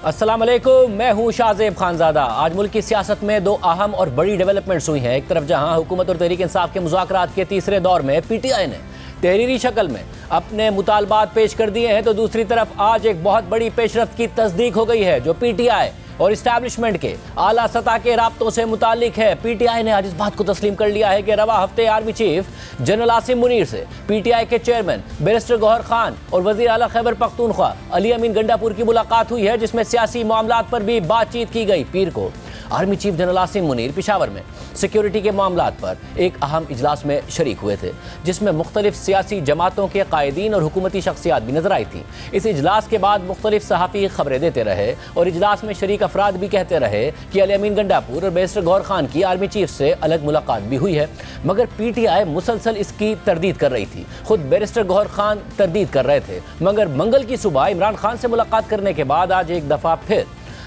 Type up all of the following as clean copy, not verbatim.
अस्सलाम वालेकुम, मैं हूं शाहजेब खानजादा। आज मुल्क की सियासत में दो अहम और बड़ी डेवलपमेंट्स हुई हैं। एक तरफ जहां हुकूमत और तहरीक इंसाफ के मुज़ाकरात के तीसरे दौर में पीटीआई ने तहरीरी शक्ल में अपने मुतालबात पेश कर दिए हैं, तो दूसरी तरफ आज एक बहुत बड़ी पेशरफ्त की तस्दीक हो गई है जो पीटीआई और इस्टेब्लिशमेंट के आला सतह के राब्तों से मुतालिक है। पीटीआई ने आज इस बात को तस्लीम कर लिया है कि रवा हफ्ते army chief general Asim Munir से पीटीआई के चेयरमैन बैरिस्टर गौहर खान और वजीर आला खैबर पख्तूनख्वा अली अमीन गंडापुर की मुलाकात हुई है, जिसमें सियासी मामलात पर भी बातचीत की गई। पीर को army chief general Asim Munir Peshawar में सिक्योरिटी के मामलात पर एक अहम इजलास में शरीक हुए थे, जिसमें मुख्तलिफ सियासी जमातों के कायदीन और हुकूमती शख्सियात भी नजर आई थी। इस इजलास के बाद मुख्तलिफ सहाफ़ी खबरें देते रहे और इजलास में शरीक अफराद भी कहते रहे कि अली अमीन गंडापुर और बैरिस्टर गौहर खान की आर्मी चीफ से अलग मुलाकात भी हुई है, मगर पीटीआई मुसलसल इसकी तरदीद कर रही थी। खुद बैरिस्टर गौहर खान तरदीद कर रहे थे, मगर मंगल की सुबह इमरान खान से मुलाकात करने के बाद आज एक दफ़ा फिर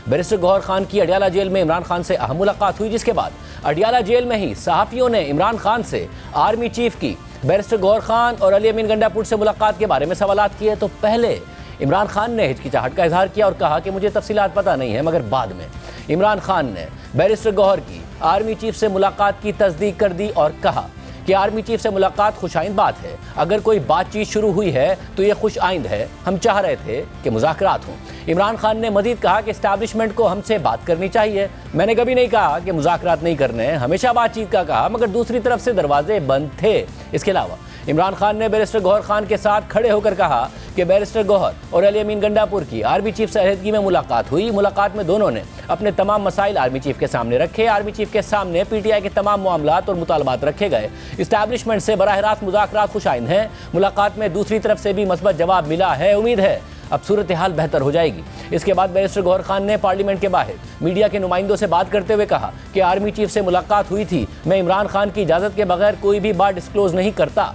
बैरिस्टर गौहर खान की अडियाला जेल में इमरान खान से अहम मुलाकात हुई, जिसके बाद अडियाला जेल में ही सहाफ़ियों ने इमरान खान से आर्मी चीफ की बैरिस्टर गौहर खान और अली अमीन गंडापुर से मुलाकात के बारे में सवालात किए। तो पहले इमरान खान ने हिचकिचाहट का इजहार किया और कहा कि मुझे तफसीलात पता नहीं है, मगर बाद में इमरान खान ने बैरिस्टर गौहर की आर्मी चीफ से मुलाकात की तस्दीक कर दी और कहा कि आर्मी चीफ से मुलाकात खुशाइंद बात है। अगर कोई बातचीत शुरू हुई है तो ये खुश आइंद है। हम चाह रहे थे कि मुज़ाकरात हों। इमरान खान ने मजीद कहा कि इस्टेब्लिशमेंट को हमसे बात करनी चाहिए। मैंने कभी नहीं कहा कि मुज़ाकरात नहीं करने, हमेशा बातचीत का कहा, मगर दूसरी तरफ से दरवाजे बंद थे। इसके अलावा इमरान खान ने बैरिस्टर गौहर खान के साथ खड़े होकर कहा कि बैरिस्टर गौहर और अली अमीन गंडापुर की आर्मी चीफ से अलहदगी में मुलाकात हुई। मुलाकात में दोनों ने अपने तमाम मसाइल आर्मी चीफ के सामने रखे। आर्मी चीफ के सामने पीटीआई के तमाम मामलात और मुतालबात रखे गए। इस्टेब्लिशमेंट से बराह रास्त मुज़ाकरात खुशाइंद हैं। मुलाकात में दूसरी तरफ से भी मस्बत जवाब मिला है। उम्मीद है अब सूरत हाल बेहतर हो जाएगी। इसके बाद बैरिस्टर गौहर खान ने पार्लियामेंट के बाहर मीडिया के नुमाइंदों से बात करते हुए कहा कि आर्मी चीफ से मुलाकात हुई थी। मैं इमरान खान की इजाज़त के बगैर कोई भी बात डिस्क्लोज नहीं करता।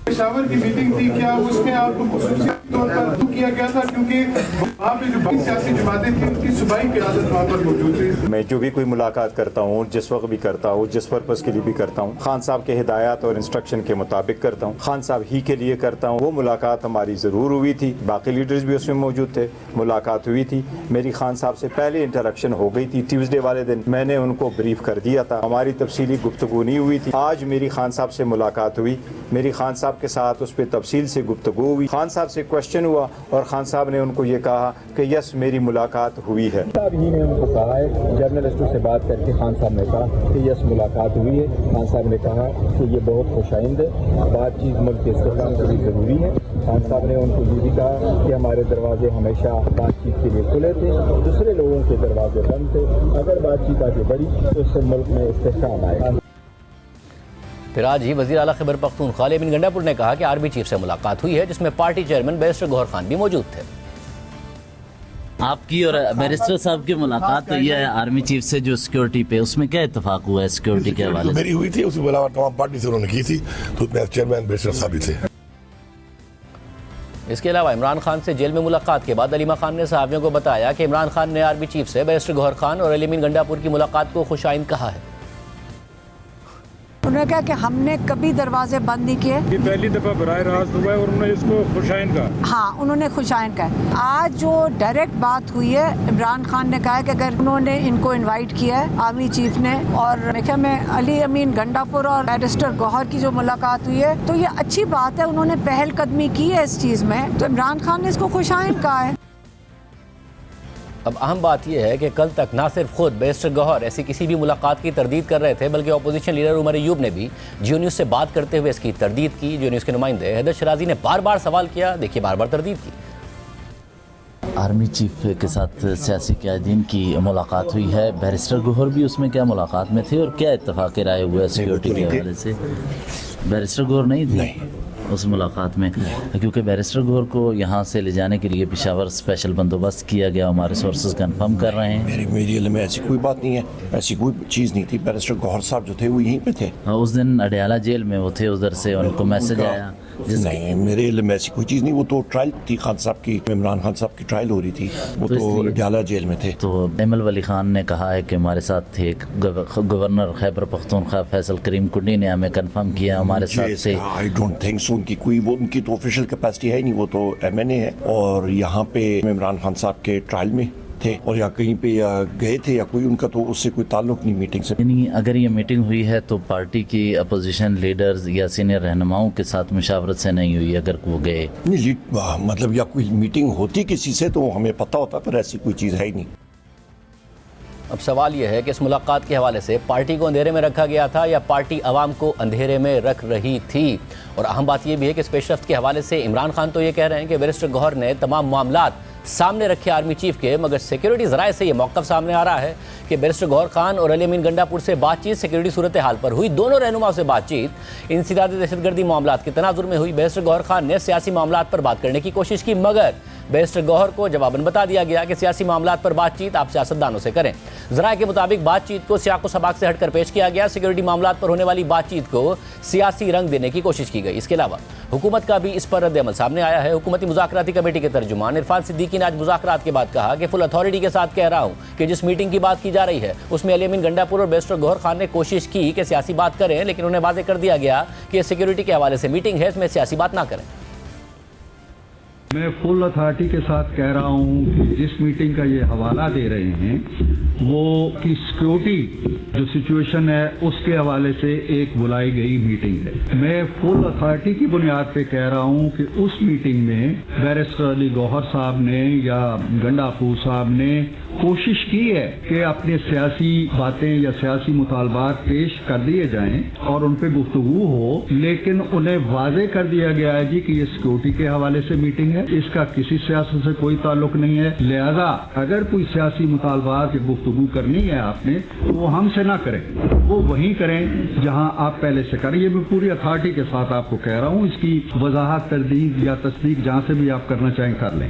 पेशावर की मीटिंग थी, क्या उसमें आपको खुसूसी तौर पर किया गया था, क्योंकि वहाँ पे जो बाकी सियासी जमातें थी उनकी सूबाई क़यादत वहाँ पर मौजूद थी। मैं जो भी कोई मुलाकात करता हूँ, जिस वक्त भी करता हूँ, जिस पर्पज़ के लिए भी करता हूँ, खान साहब के हिदायत और इंस्ट्रक्शन के मुताबिक करता हूँ, खान साहब ही के लिए करता हूँ। वो मुलाकात हमारी ज़रूर हुई थी, बाकी लीडर्स भी उसमें मौजूद थे, मुलाकात हुई थी। मेरी खान साहब से पहले इंटरेक्शन हो गई थी। ट्यूसडे वाले दिन मैंने उनको ब्रीफ कर दिया था, हमारी तफसीली गुफ्तगू नहीं हुई थी। आज मेरी खान साहब से मुलाकात हुई, मेरी खान साहब के साथ उस पर तफसील से गुफ्तगू हुई। खान साहब से क्वेश्चन हुआ और खान साहब ने उनको ये कहा कि यस मेरी मुलाकात हुई है। साहब ही ने उनको कहा है, जर्नलिस्टों से बात करके खान साहब ने कहा कि यस मुलाकात हुई है। खान साहब ने कहा कि ये बहुत खुशाइंद है, बातचीत मुल्क के इस्तेहकाम के लिए ज़रूरी है। खान साहब ने उनको ये भी कहा कि हमारे दरवाजे हमेशा बातचीत के लिए खुले थे, दूसरे लोगों के दरवाजे बंद थे। अगर बातचीत आगे बढ़ी तो इससे मुल्क में इस्तेहकाम आएगा। फिर आज ही वज़ीर आला खैबर पख्तूनख्वा अली अमीन गंडापुर ने कहा कि आर्मी चीफ से मुलाकात हुई है, जिसमें party chairman barrister Gohar Khan भी मौजूद थे। आपकी और बैरिस्टर साहब की मुलाकात हुई है आर्मी चीफ से जो सिक्योरिटी पे, उसमें क्या इत्तेफाक हुआ है सिक्योरिटी के हवाले से? मेरी हुई थी, उसके अलावा तमाम पार्टी से उन्होंने की थी, तो उसमें चेयरमैन बैरिस्टर साहब भी थे। इसके अलावा इमरान खान से जेल में मुलाकात के बाद अलीमा खान ने सहाफ़ियों को बताया कि इमरान खान ने आर्मी चीफ से बैरिस्टर गौहर खान और अली अमीन गंडापुर की मुलाकात को खुशाइंद कहा है। उन्होंने कहा कि हमने कभी दरवाजे बंद नहीं किए। ये पहली दफा बराह रास्त हुआ है और उन्होंने इसको खुशाइंद कहा। हाँ, उन्होंने खुशाइंद कहा। आज जो डायरेक्ट बात हुई है, इमरान खान ने कहा कि अगर उन्होंने इनको इनवाइट किया है आर्मी चीफ ने, और मेरे ख्याल में अली अमीन गंडापुर और बैरिस्टर गौहर की जो मुलाकात हुई है, तो ये अच्छी बात है। उन्होंने पहल कदमी की है इस चीज़ में, तो इमरान खान ने इसको खुशाइंद कहा है। अब अहम बात यह है कि कल तक ना सिर्फ खुद बैरिस्टर गौहर ऐसी किसी भी मुलाकात की तरदीद कर रहे थे, बल्कि अपोजिशन लीडर उमर अयूब ने भी जियो न्यूज़ से बात करते हुए इसकी तरदीद की। जियो न्यूज़ के नुमाइंदे हैदर शराजी ने बार बार सवाल किया, देखिए बार बार तरदीद की। आर्मी चीफ के साथ सियासी कायदीन की मुलाकात हुई है, बैरिस्टर गौहर भी उसमें क्या मुलाकात में थे और क्या इत्तेफाक राय हुआ है सिक्योरिटी के हवाले से? बैरिस्टर गौहर नहीं थी उस मुलाकात में, क्योंकि बैरिस्टर गौहर को यहाँ से ले जाने के लिए पेशावर स्पेशल बंदोबस्त किया गया, हमारे सोर्सेज कंफर्म कर रहे हैं। मेरी इल्म में ऐसी कोई बात नहीं है, ऐसी कोई चीज़ नहीं थी। बैरिस्टर गौहर साहब जो थे वो यहीं पे थे। उस दिन अडियाला जेल में वो थे, उधर से उनको मैसेज आया नहीं, मेरे इल्म में ऐसी कोई चीज़ नहीं। वो तो ट्रायल थी खान साहब की, इमरान खान साहब की ट्रायल हो रही थी, वो तो अडयाला जेल में थे। तो एमल वली खान ने कहा है कि हमारे साथ थे गवर्नर खैबर पख्तूनख्वा फैसल करीम कुंडी ने हमें कंफर्म किया हमारे साथ से। I don't think so. उनकी तो ऑफिशियल कैपेसिटी है नहीं, वो तो MNA है और यहाँ पे इमरान खान साहब के ट्रायल में थे और या कहीं पे या गए थे या कोई उनका तो उससे कोई ताल्लुक नहीं मीटिंग से। यानी अगर ये मीटिंग हुई है तो पार्टी की अपोजिशन लीडर्स या सीनियर रहनुमाओं के साथ मुशावरत से नहीं हुई, अगर वो गए नहीं मतलब या कोई मीटिंग होती किसी से तो हमें पता होता, पर ऐसी कोई चीज़ है ही नहीं। अब सवाल यह है कि इस मुलाकात के हवाले से पार्टी को अंधेरे में रखा गया था या पार्टी अवाम को अंधेरे में रख रही थी। और अहम बात यह भी है कि इस पेशरफ्त के हवाले से इमरान खान तो ये कह रहे हैं कि बैरिस्टर गौहर ने तमाम मामलात सामने रखे आर्मी चीफ के, मगर सिक्योरिटी ज़राए से ये मौक़िफ़ सामने आ रहा है कि बैरिस्टर गौहर खान और अली अमीन गंडापुर से बातचीत सिक्योरिटी सूरत हाल पर हुई। दोनों रहनुमाओं से बातचीत इंसदाद दहशतगर्दी मामलात के तनाजुर में हुई। बैरिस्टर गौहर खान ने सियासी मामलात पर बात करने की कोशिश की, मगर बैरिस्टर गौहर को जवाबन बता दिया गया कि सियासी मामलात पर बातचीत आप सियासतदानों से करें। ज़राए के मुताबिक बातचीत को सियाको सबाक से हटकर पेश किया गया। सिक्योरिटी मामलात पर होने वाली बातचीत को सियासी रंग देने की कोशिश की गई। इसके अलावा हुकूमत का भी इस पर रद्द-ए-अमल सामने आया है। हुकूमती मुज़ाकराती कमेटी के तर्जुमान इरफान सिद्दीकी ने आज मुज़ाकरात के बाद कहा कि फुल अथॉरिटी के साथ कह रहा हूँ कि जिस मीटिंग की बात की जा रही है उसमें अली अमीन गंडापुर और बैरिस्टर गौहर खान ने कोशिश की कि सियासी बात करें, लेकिन उन्हें वाज़ेह कर दिया गया कि सिक्योरिटी के हवाले से मीटिंग है, इसमें सियासी बात ना करें। मैं फुल अथॉरिटी के साथ कह रहा हूं कि जिस मीटिंग का ये हवाला दे रहे हैं वो की सिक्योरिटी जो सिचुएशन है उसके हवाले से एक बुलाई गई मीटिंग है। मैं फुल अथॉरिटी की बुनियाद पे कह रहा हूं कि उस मीटिंग में बैरिस्टर अली गौहर साहब ने या गंडापुर साहब ने कोशिश की है कि अपने सियासी बातें या सियासी मुतालबात पेश कर दिए जाएं और उन पर गुफ्तगू हो, लेकिन उन्हें वाज़ेह कर दिया गया है जी कि ये सिक्योरिटी के हवाले से मीटिंग है, इसका किसी सियासत से कोई ताल्लुक नहीं है। लिहाजा अगर कोई सियासी मुतालबात या गुफ्तगू करनी है आपने तो वो हमसे ना करें, वो वहीं करें जहां आप पहले से करें। ये मैं पूरी अथॉरिटी के साथ आपको कह रहा हूं, इसकी वजाहत तरदीद या तस्दीक जहां से भी आप करना चाहें कर लें।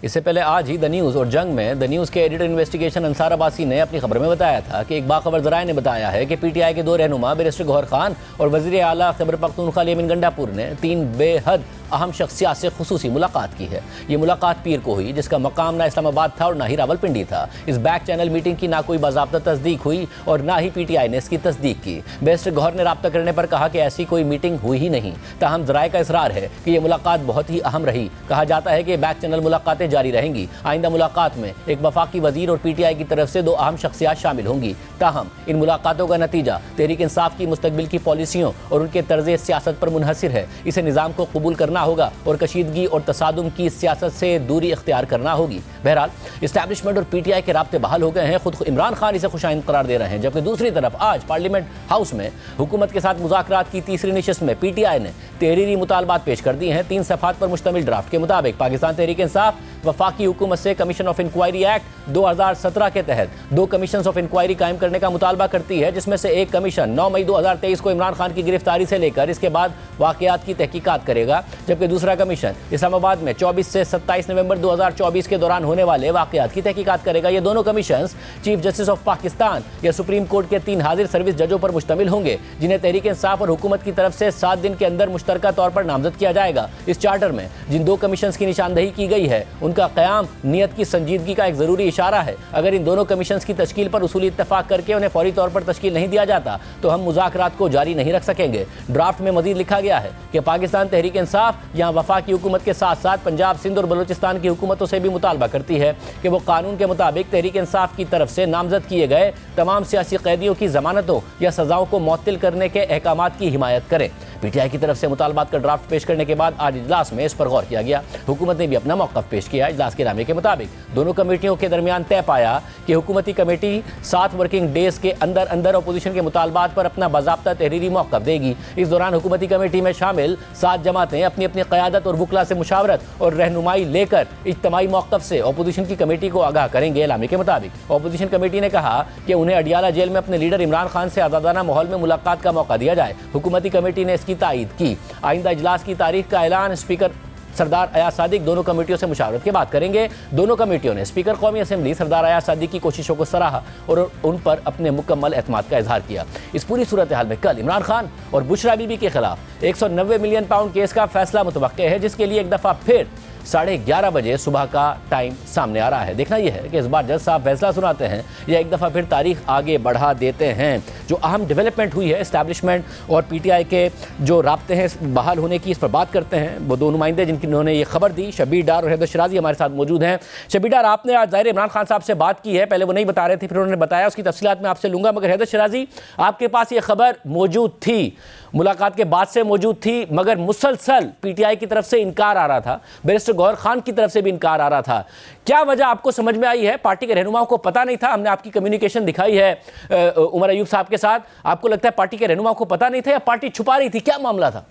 इससे पहले आज ही द न्यूज़ और जंग में द न्यूज़ के एडिटर इन्वेस्टिगेशन अंसार अब्बासी ने अपनी खबर में बताया था कि एक बाखबर ज़राए ने बताया है कि PTI के दो रहनुमा बैरिस्टर गौहर खान और वज़ीर आला खैबर पख्तूनख्वा अली अमीन गंडापुर ने 3 बेहद अहम शख्सियात से खुसूसी मुलाकात की है। ये मुलाकात पीर को हुई, जिसका मकाम ना इस्लामाबाद था और ना ही रावलपिंडी था। इस बैक चैनल मीटिंग की ना कोई बाज़ाब्ता तस्दीक हुई और ना ही PTI ने इसकी तस्दीक की। बैरिस्टर गौहर ने राब्ता करने पर कहा कि ऐसी कोई मीटिंग हुई ही नहीं। ताहम ज़राए का इसरार है कि यह मुलाकात बहुत ही अहम रही। कहा जाता है कि बैक चैनल मुलाकातें जारी रहेंगी। आइंदा मुलाकात में एक वफाकी वजीर और PTI की तरफ से 2 अहम शख्सियात शामिल होंगी। ताहम इन मुलाकातों का नतीजा तहरीक इंसाफ की मुस्तकबिल की पॉलिसियों और उनके तर्ज सियासत पर मुनहसिर है। इसे निज़ाम को कबूल करना होगा और कशीदगी और तसादुम की सियासत से दूरी इख्तियार करना होगी। बहरहाल इस्टेब्लिशमेंट और PTI के राब्ते बहाल हो गए हैं। खुद इमरान खान इसे खुशाइंद करार दे रहे हैं, जबकि दूसरी तरफ आज पार्लियामेंट हाउस में हुकूमत के साथ मुज़ाकरात की तीसरी नशिस्त में PTI ने तहरीरी मुतालबात पेश कर दिए हैं। 3 सफ़ात पर मुश्तमिल ड्राफ्ट के मुताबिक पाकिस्तान तहरीक इंसाफ वफाकी हुकूमत से कमीशन ऑफ इंक्वायरी एक्ट 2017 के तहत 2 कमीशन ऑफ इंक्वायरी कायम करने का मुतालबा करती है, जिसमें से एक कमीशन 9 मई 2023 को इमरान खान की गिरफ्तारी से लेकर इसके बाद वाक़यात की तहकीकात करेगा, जबकि दूसरा कमीशन इस्लामाबाद में 24 से 27 नवंबर 2024 के दौरान होने वाले वाक़यात की तहकीकात करेगा। ये दोनों commission chief justice of Pakistan या सुप्रीम कोर्ट के 3 हाजिर सर्विस जजों पर मुश्तमिल होंगे, जिन्हें तहरीक इंसाफ और हुकूमत की तरफ से 7 दिन के अंदर मुश्तरका तौर पर नामजद किया जाएगा। इस चार्टर में जिन 2 कमीशन की निशानदही की गई है उनका क़याम नीयत की संजीदगी का एक ज़रूरी इशारा है। अगर इन दोनों कमीशन की तश्कील पर उसूली इत्तफाक करके उन्हें फौरी तौर पर तश्कील नहीं दिया जाता तो हम मुज़ाकरात को जारी नहीं रख सकेंगे। ड्राफ्ट में मजीद लिखा गया है कि पाकिस्तान तहरीक इंसाफ यहाँ वफाकी हुकूमत के साथ साथ पंजाब, सिंध और बलूचिस्तान की हुकूमतों से भी मुतालबा करती है कि वो कानून के मुताबिक तहरीक इंसाफ की तरफ से नामजद किए गए तमाम सियासी कैदियों की जमानतों या सजाओं को मुअत्तल करने के अहकामात की हिमायत करें। PTI की तरफ से मुतालबात का ड्राफ्ट पेश करने के बाद आज इजलास में इस पर गौर किया गया। हुकूमत ने भी अपना मौक़िफ़ पेश किया। इजलास के नामे के मुताबिक दोनों कमेटियों के दरमियान तय पाया कि हुकूमती कमेटी 7 वर्किंग डेज के अंदर अंदर अपोजिशन के मुतालबात पर अपना बाज़ाब्ता तहरीरी मौक़िफ़ देगी। इस दौरान हुकूमती कमेटी में शामिल 7 जमातें अपनी अपनी क़यादत और वुकला से मुशावरत और रहनुमाई लेकर इज्तिमाई मौक़िफ़ से अपोजिशन की कमेटी को आगाह करेंगे। एलामी के मुताबिक अपोजिशन कमेटी ने कहा कि उन्हें अडयाला जेल में अपने लीडर इमरान खान से आज़ादाना माहौल में मुलाकात का मौका दिया जाए। हुकूमती कमेटी ने इसकी तायीद की। आइंदा इजलास की तारीख का ऐलान स्पीकर सरदार अयाज सादिक दोनों कमेटियों से मुशावरत के बाद करेंगे। दोनों कमेटियों ने स्पीकर कौमी असेंबली सरदार अयाज सादिक की कोशिशों को सराहा और उन पर अपने मुकम्मल एतमाद का इजहार किया। इस पूरी सूरत हाल में कल इमरान खान और बुशरा बीबी के खिलाफ 190 मिलियन पाउंड केस का फैसला मुतवक्के है, जिसके लिए एक दफा फिर 11:30 बजे सुबह का टाइम सामने आ रहा है। देखना यह है कि इस बार जज साहब फैसला सुनाते हैं या एक दफ़ा फिर तारीख आगे बढ़ा देते हैं। जो अहम डेवलपमेंट हुई है एस्टैब्लिशमेंट और पीटीआई के जो राब्ते हैं बहाल होने की, इस पर बात करते हैं। वो दो नुमाइंदे जिन्होंने ये खबर दी, शब्बीर डार और हैदर शराजी, हमारे साथ मौजूद हैं। शब्बीर डार, आपने आज ज़ाहिर इमरान खान साहब से बात की है, पहले वो नहीं बता रहे थे, फिर उन्होंने बताया, उसकी तफसीलात मैं आपसे लूँगा। मगर हैदर शराजी, आपके पास ये खबर मौजूद थी, मुलाकात के बाद से मौजूद थी, मगर मुसलसल पीटीआई की तरफ से इनकार आ रहा था, बैरिस्टर गौहर खान की तरफ से भी इनकार आ रहा था। क्या वजह आपको समझ में आई है? पार्टी के रहनुमाओं को पता नहीं था? हमने आपकी कम्युनिकेशन दिखाई है उमर अयूब साहब के साथ, आपको लगता है पार्टी के रहनुमाओं को पता नहीं था या पार्टी छुपा रही थी? क्या मामला था?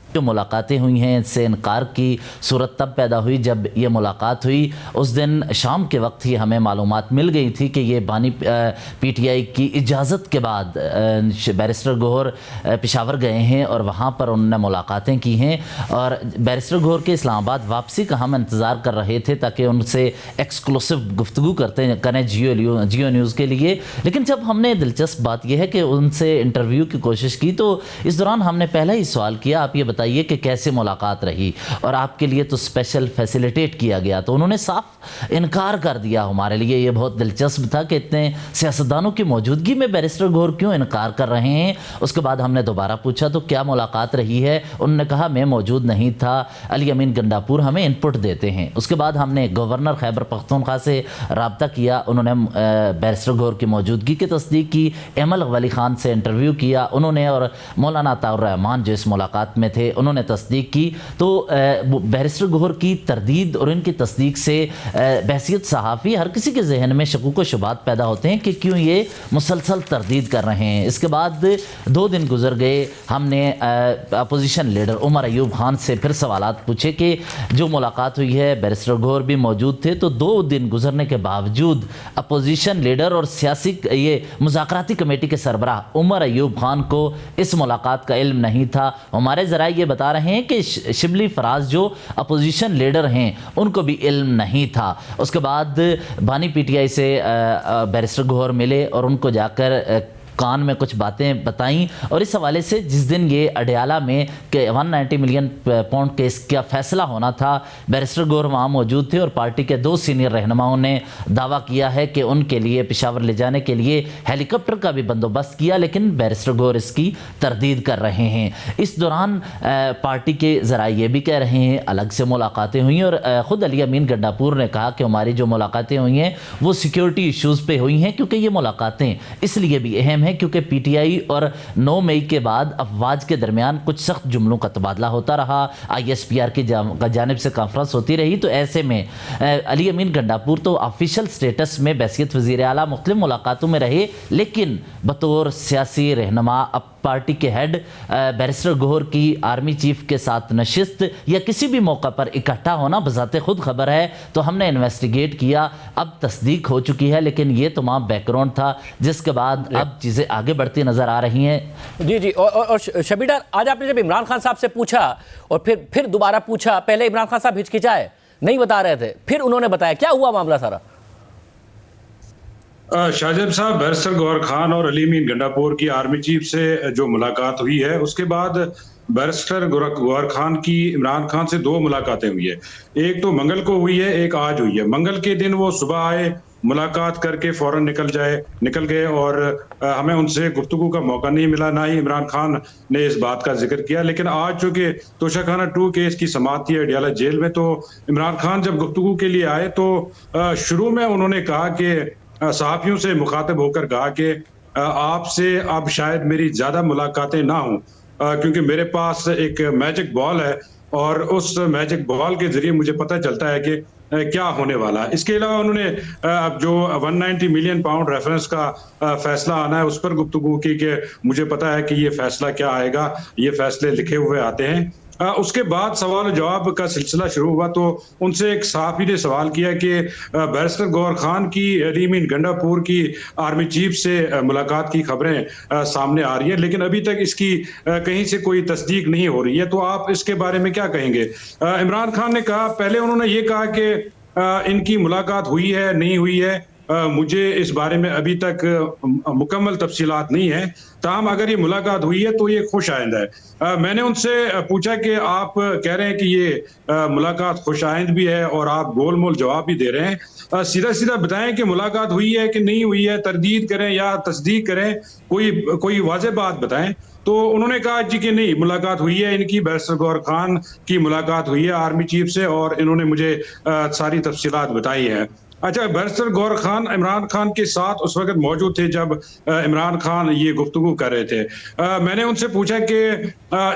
जो मुलाकातें हुई हैं इससे इनकार की सूरत तब पैदा हुई जब ये मुलाकात हुई उस दिन शाम के वक्त ही हमें मालूमात मिल गई थी कि ये बानी पीटीआई की इजाज़त के बाद बैरिस्टर गौहर पेशावर गए हैं और वहाँ पर उन्होंने मुलाकातें की हैं और बैरिस्टर गौहर के इस्लामाबाद वापसी का हम इंतज़ार कर रहे थे ताकि उनसे एक्सक्लूसिव गुफ्तगू करें जियो न्यूज़ के लिए। लेकिन जब हमने, दिलचस्प बात यह है कि उनसे इंटरव्यू की कोशिश की तो इस दौरान हमने पहला ही सवाल किया, आप ये बताइए कि कैसे मुलाकात रही और आपके लिए तो स्पेशल फैसिलिटेट किया गया, तो उन्होंने साफ इनकार कर दिया। हमारे लिए ये बहुत दिलचस्प था कि इतने सियासतदानों की मौजूदगी में बैरिस्टर गौहर क्यों इनकार कर रहे हैं। उसके बाद हमने दोबारा पूछा तो क्या मुलाकात रही है, उन्होंने कहा मैं मौजूद नहीं था, अली अमीन गंडापुर हमें इनपुट देते हैं। उसके बाद हमने गवर्नर खैबर पख्तूनख्वा से रब्ता किया, उन्होंने बैरिस्टर गौहर की मौजूदगी की तस्दीक की। एमल वली खान से इंटरव्यू किया उन्होंने और मौलाना अताउर रहमान जो इस मुलाकात में थे उन्होंने तस्दीक की। तो बैरिस्टर गौहर की तरदीद और इनकी तस्दीक से बहसियत सहाफ़ी हर किसी के जहन में शकूक व शुबात पैदा होते हैं कि क्यों ये मुसलसल तरदीद कर रहे हैं। इसके बाद 2 दिन गुजर गए, हमने अपोजिशन लीडर उमर अयूब खान से फिर सवालात पूछे कि जो मुलाकात हुई है बैरिस्टर गौहर भी मौजूद थे, तो 2 दिन गुजरने के बावजूद अपोजिशन लीडर और सियासी ये मुज़ाकराती कमेटी के सरबराह उमर अयूब खान को इस मुलाकात का इल्म नहीं था। हमारे ज़रा ये बता रहे हैं कि शिबली फराज जो अपोजिशन लीडर हैं उनको भी इल्म नहीं था। उसके बाद बानी पीटीआई से बैरिस्टर गौहर मिले और उनको जाकर कान में कुछ बातें बताईं और इस हवाले से जिस दिन ये अडयाला में के 190 मिलियन पाउंड केस का फैसला होना था, बैरिस्टर गौहर वहाँ मौजूद थे और पार्टी के 2 सीनियर रहनुमाओं ने दावा किया है कि उनके लिए पेशावर ले जाने के लिए हेलीकॉप्टर का भी बंदोबस्त किया, लेकिन बैरिस्टर गौहर इसकी तरदीद कर रहे हैं। इस दौरान पार्टी के ज़रा ये भी कह रहे हैं अलग से मुलाकातें हुई और ख़ुद अली अमीन गंडापुर ने कहा कि हमारी जो मुलाकातें हुई हैं वो सिक्योरिटी इशूज़ पे हुई हैं, क्योंकि ये मुलाकातें इसलिए भी अहम है क्योंकि पीटीआई और 9 मई के बाद अफवाज के दरमियान कुछ सख्त जुमलों का तबादला होता रहा, ISPR की जानिब से कॉन्फ्रेंस होती रही। तो ऐसे में अली अमीन गंडापुर तो ऑफिशियल स्टेटस में बैसियत वज़ीर आला मुख्तलिफ मुलाकातों में रहे, लेकिन बतौर सियासी रहनुमा अब पार्टी के हेड बैरिस्टर गौहर की आर्मी चीफ के साथ नशिस्त या किसी भी मौका पर इकट्ठा होना बजाते खुद खबर है। तो हमने इन्वेस्टिगेट किया, अब तस्दीक हो चुकी है, लेकिन ये तमाम बैकग्राउंड था जिसके बाद अब चीज़ें आगे बढ़ती नज़र आ रही हैं। जी जी। और शब्बीर डार, आज आपने जब इमरान खान साहब से पूछा और फिर दोबारा पूछा, पहले इमरान खान साहब हिचकिचाए, नहीं बता रहे थे, फिर उन्होंने बताया, क्या हुआ मामला सारा? शाहजेब साहब, बैरिस्टर गौहर खान और अली अमीन गंडापुर की आर्मी चीफ से जो मुलाकात हुई है उसके बाद बैरिस्टर गौहर खान की इमरान खान से 2 मुलाकातें हुई है। एक तो मंगल को हुई है, एक आज हुई है। मंगल के दिन वो सुबह आए, मुलाकात करके फौरन निकल गए और हमें उनसे गुफ्तगू का मौका नहीं मिला, ना ही इमरान खान ने इस बात का जिक्र किया। लेकिन आज चूंकि तोशाखाना 2 केस की समाअत थी अडयाला जेल में, तो इमरान खान जब गुफ्तगू के लिए आए तो शुरू में उन्होंने कहा कि सहाफियों से मुखातिब होकर कहा कि आपसे अब शायद मेरी ज्यादा मुलाकातें ना हों, क्योंकि मेरे पास एक मैजिक बॉल है और उस मैजिक बॉल के जरिए मुझे पता चलता है कि क्या होने वाला है। इसके अलावा उन्होंने अब जो 190 मिलियन पाउंड रेफरेंस का फैसला आना है उस पर गुफ्तगू की कि मुझे पता है कि ये फैसला क्या आएगा, ये फैसले लिखे हुए आते हैं उसके बाद सवाल जवाब का सिलसिला शुरू हुआ तो उनसे एक सहाफ़ी ने सवाल किया कि बैरिस्टर गौहर खान की अली अमीन गंडापुर की आर्मी चीफ से मुलाकात की खबरें सामने आ रही है, लेकिन अभी तक इसकी कहीं से कोई तस्दीक नहीं हो रही है। तो आप इसके बारे में क्या कहेंगे? इमरान खान ने कहा, पहले उन्होंने ये कहा कि इनकी मुलाकात हुई है नहीं हुई है, मुझे इस बारे में अभी तक मुकम्मल तफसीलात नहीं है, ताहम अगर ये मुलाकात हुई है तो ये खुश आइंद है। मैंने उनसे पूछा कि आप कह रहे हैं कि ये मुलाकात खुश आइंद भी है और आप गोल मोल जवाब भी दे रहे हैं, सीधा सीधा बताएं कि मुलाकात हुई है कि नहीं हुई है, तरदीद करें या तस्दीक करें, कोई वाज़ेह बात बताएं। तो उन्होंने कहा जी कि नहीं, मुलाकात हुई है इनकी, बैरिस्टर गौहर खान की मुलाकात हुई है आर्मी चीफ से और इन्होंने मुझे सारी तफसीलात बताई हैं। अच्छा, बैरिस्टर गौहर खान इमरान खान के साथ उस वक्त मौजूद थे जब इमरान खान ये गुफ्तगू कर रहे थे। मैंने उनसे पूछा कि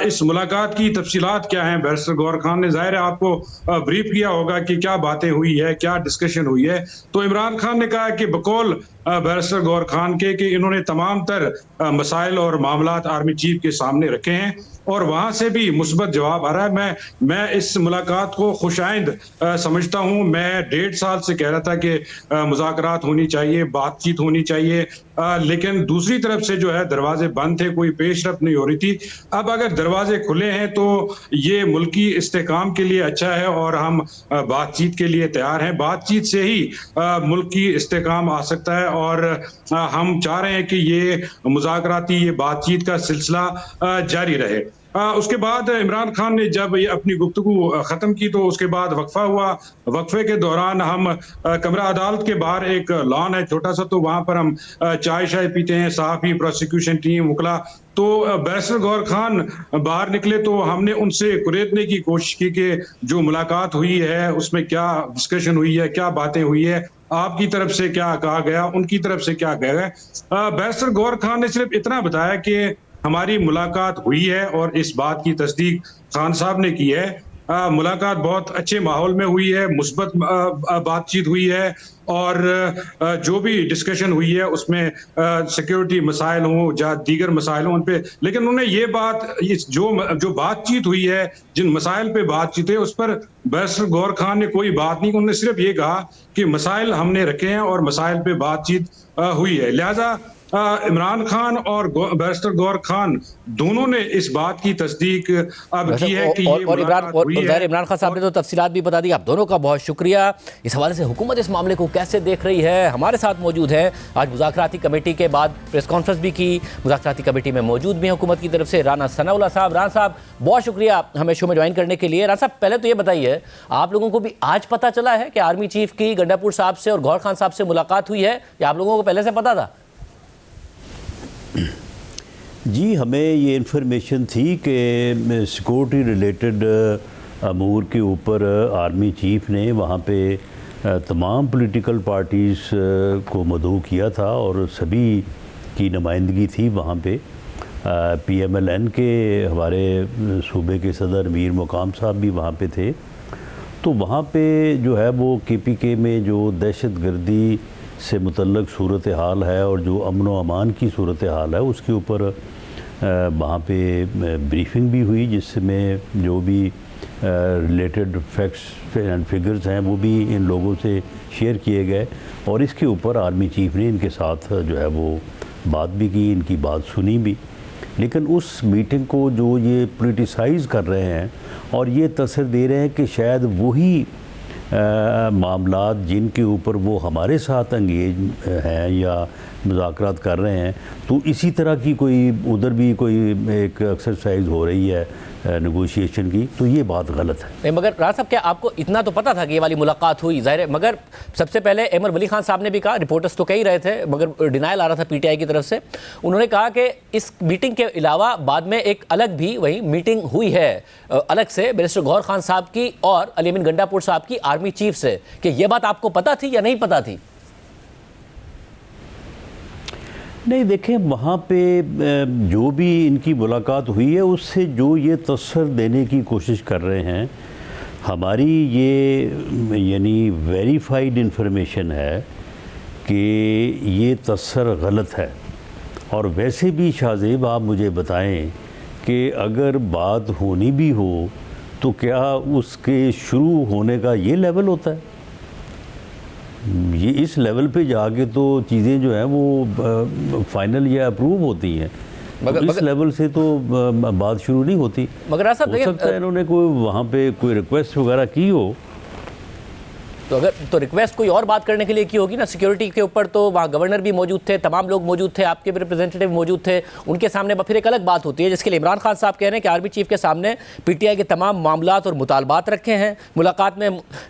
इस मुलाकात की तफसीलात क्या हैं। बैरिस्टर गौहर खान ने ज़ाहिर है आपको ब्रीफ किया होगा कि क्या बातें हुई है, क्या डिस्कशन हुई है। तो इमरान खान ने कहा कि बकौल बैरिस्टर गौहर खान के कि इन्होंने तमाम तर मसाइल और मामलात आर्मी चीफ के सामने रखे हैं और वहां से भी मुस्बत जवाब आ रहा है। मैं इस मुलाकात को खुशाइंद समझता हूं। मैं 1.5 साल से कह रहा था कि मुज़ाकरात होनी चाहिए, बातचीत होनी चाहिए, लेकिन दूसरी तरफ से जो है दरवाजे बंद थे, कोई पेशरफ्त नहीं हो रही थी। अब अगर दरवाजे खुले हैं तो ये मुल्की इस्तेकाम के लिए अच्छा है और हम बातचीत के लिए तैयार हैं। बातचीत से ही मुल्की इस्तेकाम आ सकता है और हम चाह रहे हैं कि ये मुज़ाकराती ये बातचीत का सिलसिला जारी रहे। उसके बाद इमरान खान ने जब ये अपनी गुफ्तगू ख़त्म की तो उसके बाद वक्फा हुआ। वक्फे के दौरान हम कमरा अदालत के बाहर एक लॉन है छोटा सा, तो वहाँ पर हम चाय शाय पीते हैं, सहाफ़ी, प्रोसिक्यूशन टीम, वकला। तो बैरिस्टर गौहर खान बाहर निकले तो हमने उनसे कुरेदने की कोशिश की कि जो मुलाकात हुई है उसमें क्या डिस्कशन हुई है, क्या बातें हुई है, आपकी तरफ से क्या कहा गया, उनकी तरफ से क्या कहा गया। बैरिस्टर गौहर खान ने सिर्फ इतना बताया कि हमारी मुलाकात हुई है और इस बात की तस्दीक खान साहब ने की है। मुलाकात बहुत अच्छे माहौल में हुई है, मुस्बत बातचीत हुई है और जो भी डिस्कशन हुई है उसमें सिक्योरिटी मसाइल हों या दीगर मसाइल हों उन पे, लेकिन उन्होंने ये बात जो बातचीत हुई है, जिन मसाइल पे बातचीत है उस पर बैरिस्टर गौहर खान ने कोई बात नहीं। उन्होंने सिर्फ ये कहा कि मसाइल हमने रखे हैं और मसाइल पे बातचीत हुई है। लिहाजा इमरान खान और बैरिस्टर गौहर खान दोनों ने इस बात की तस्दीक अब की है कि ये मुलाकात हुई है। इमरान खान साहब ने तो तफसीलात भी बता दी। आप दोनों का बहुत शुक्रिया। इस हवाले से हुकूमत इस मामले को कैसे देख रही है, हमारे साथ मौजूद है। आज मुज़ाकराती कमेटी के बाद प्रेस कॉन्फ्रेंस भी की, मुज़ाकराती कमेटी में मौजूद भी हैं हुकूमत की तरफ से राना सनाउल्लाह साहब। राना साहब बहुत शुक्रिया हमें शो में ज्वाइन करने के लिए। राना साहब पहले तो ये बताइए, आप लोगों को भी आज पता चला है कि आर्मी चीफ की गंडापुर साहब से और गौहर खान साहब से मुलाकात हुई है, या आप लोगों को पहले से पता था? जी, हमें ये इन्फॉर्मेशन थी कि सिक्योरिटी रिलेटेड अमूर के ऊपर आर्मी चीफ ने वहाँ पे तमाम पॉलिटिकल पार्टीज़ को मदऊ किया था और सभी की नुमाइंदगी थी वहाँ पे। PMLN के हमारे सूबे के सदर मीर मुकाम साहब भी वहाँ पे थे। तो वहाँ पे जो है वो KPK में जो दहशत गर्दी से मुतल्लक सूरत हाल है और जो अमन व अमान की सूरत हाल है उसके ऊपर वहाँ पे ब्रीफिंग भी हुई, जिसमें जो भी रिलेटेड फैक्ट्स एंड फिगर्स हैं वो भी इन लोगों से शेयर किए गए और इसके ऊपर आर्मी चीफ ने इनके साथ जो है वो बात भी की, इनकी बात सुनी भी। लेकिन उस मीटिंग को जो ये पोलिटिसाइज़ कर रहे हैं और ये तसर दे रहे हैं कि शायद वही मामलात जिनके ऊपर वो हमारे साथ एंगेज हैं या मुज़ाकरात कर रहे हैं, तो इसी तरह की कोई उधर भी कोई एक एक्सरसाइज हो रही है नेगोशिएशन की, तो ये बात गलत है। मगर राज साहब, क्या आपको इतना तो पता था कि ये वाली मुलाकात हुई? ज़ाहिर है, मगर सबसे पहले अहमद वली खान साहब ने भी कहा, रिपोर्टर्स तो कह रहे थे मगर डिनाइल आ रहा था PTI की तरफ से। उन्होंने कहा कि इस मीटिंग के अलावा बाद में एक अलग भी वही मीटिंग हुई है अलग से बैरिस्टर गौहर खान साहब की और अली अमीन गंडापुर साहब की आर्मी चीफ से, कि ये बात आपको पता थी या नहीं पता थी? नहीं, देखें, वहाँ पे जो भी इनकी मुलाकात हुई है उससे जो ये तसर देने की कोशिश कर रहे हैं, हमारी ये यानी वेरीफाइड इन्फॉर्मेशन है कि ये तसर गलत है। और वैसे भी शाहज़ेब आप मुझे बताएं कि अगर बात होनी भी हो तो क्या उसके शुरू होने का ये लेवल होता है? ये इस लेवल पे जाके तो चीज़ें जो हैं वो फाइनल या अप्रूव होती हैं, इस लेवल से तो बात शुरू नहीं होती। मगर हो सकता है इन्होंने कोई वहाँ पे कोई रिक्वेस्ट वगैरह की हो, तो रिक्वेस्ट कोई और बात करने के लिए की होगी ना। सिक्योरिटी के ऊपर तो वहाँ गवर्नर भी मौजूद थे, तमाम लोग मौजूद थे, आपके भी रिप्रेजेंटेटिव मौजूद थे, उनके सामने फिर एक अलग बात होती है, जिसके लिए इमरान खान साहब कह रहे हैं कि आर्मी चीफ के सामने पीटीआई के तमाम मामलात और मुतालबात रखे हैं। मुलाकात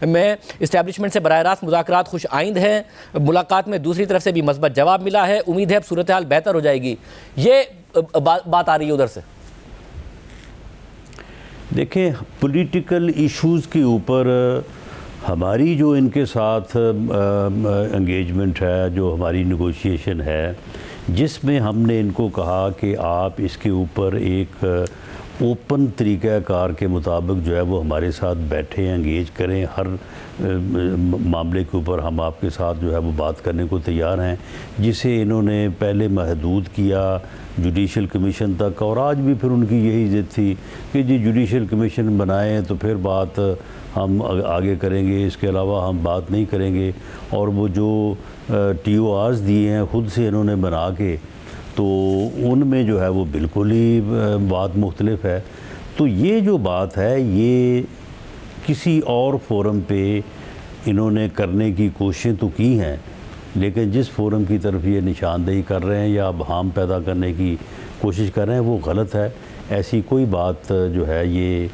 में इस्टेब्लिशमेंट से बराह रास्त मुज़ाकरात खुश आइंद हैं, मुलाकात में दूसरी तरफ से भी मस्बत जवाब मिला है, उम्मीद है अब सूरत हाल बेहतर हो जाएगी। ये बात आ रही है उधर से। देखें, पॉलिटिकल इश्यूज़ के ऊपर हमारी जो इनके साथ एंगेजमेंट है, जो हमारी नेगोशिएशन है, जिसमें हमने इनको कहा कि आप इसके ऊपर एक ओपन तरीक़ाकार के मुताबिक जो है वो हमारे साथ बैठें, एंगेज करें, हर मामले के ऊपर हम आपके साथ जो है वो बात करने को तैयार हैं, जिसे इन्होंने पहले महदूद किया जुडिशल कमीशन तक, और आज भी फिर उनकी यही ज़िद थी कि जी जुडिशल कमीशन बनाएं तो फिर बात हम आगे करेंगे, इसके अलावा हम बात नहीं करेंगे। और वो जो TORs दिए हैं ख़ुद से इन्होंने बना के, तो उनमें जो है वो बिल्कुल ही बात मुख्तलिफ है। तो ये जो बात है ये किसी और फोरम पे इन्होंने करने की कोशिशें तो की हैं, लेकिन जिस फोरम की तरफ ये निशानदेही कर रहे हैं या बहाम पैदा करने की कोशिश कर रहे हैं वो गलत है। ऐसी कोई बात जो है ये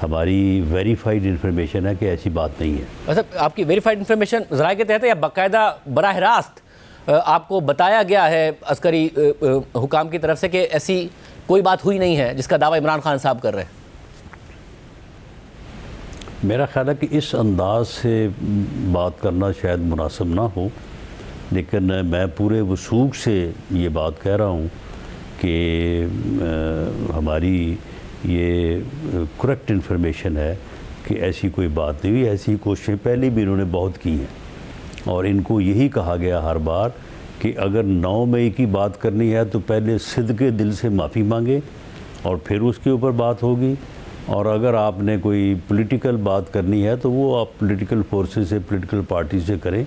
हमारी वेरीफाइड इन्फॉर्मेशन है कि ऐसी बात नहीं है। अच्छा, आपकी वेरीफाइड इन्फॉर्मेशन ज़राए के तहत या बाकायदा बराह रास्त आपको बताया गया है अस्करी हुकाम की तरफ से कि ऐसी कोई बात हुई नहीं है जिसका दावा इमरान खान साहब कर रहे हैं? मेरा ख्याल है कि इस अंदाज से बात करना शायद मुनासिब ना हो, लेकिन मैं पूरे वसूख से ये बात कह रहा हूँ कि हमारी ये करेक्ट इन्फॉर्मेशन है कि ऐसी कोई बात नहीं हुई। ऐसी कोशिशें पहले भी इन्होंने बहुत की हैं और इनको यही कहा गया हर बार कि अगर 9 मई की बात करनी है तो पहले सिद्क़े दिल से माफ़ी मांगे और फिर उसके ऊपर बात होगी, और अगर आपने कोई पॉलिटिकल बात करनी है तो वो आप पॉलिटिकल फोर्सेस से, पॉलिटिकल पार्टी से करें।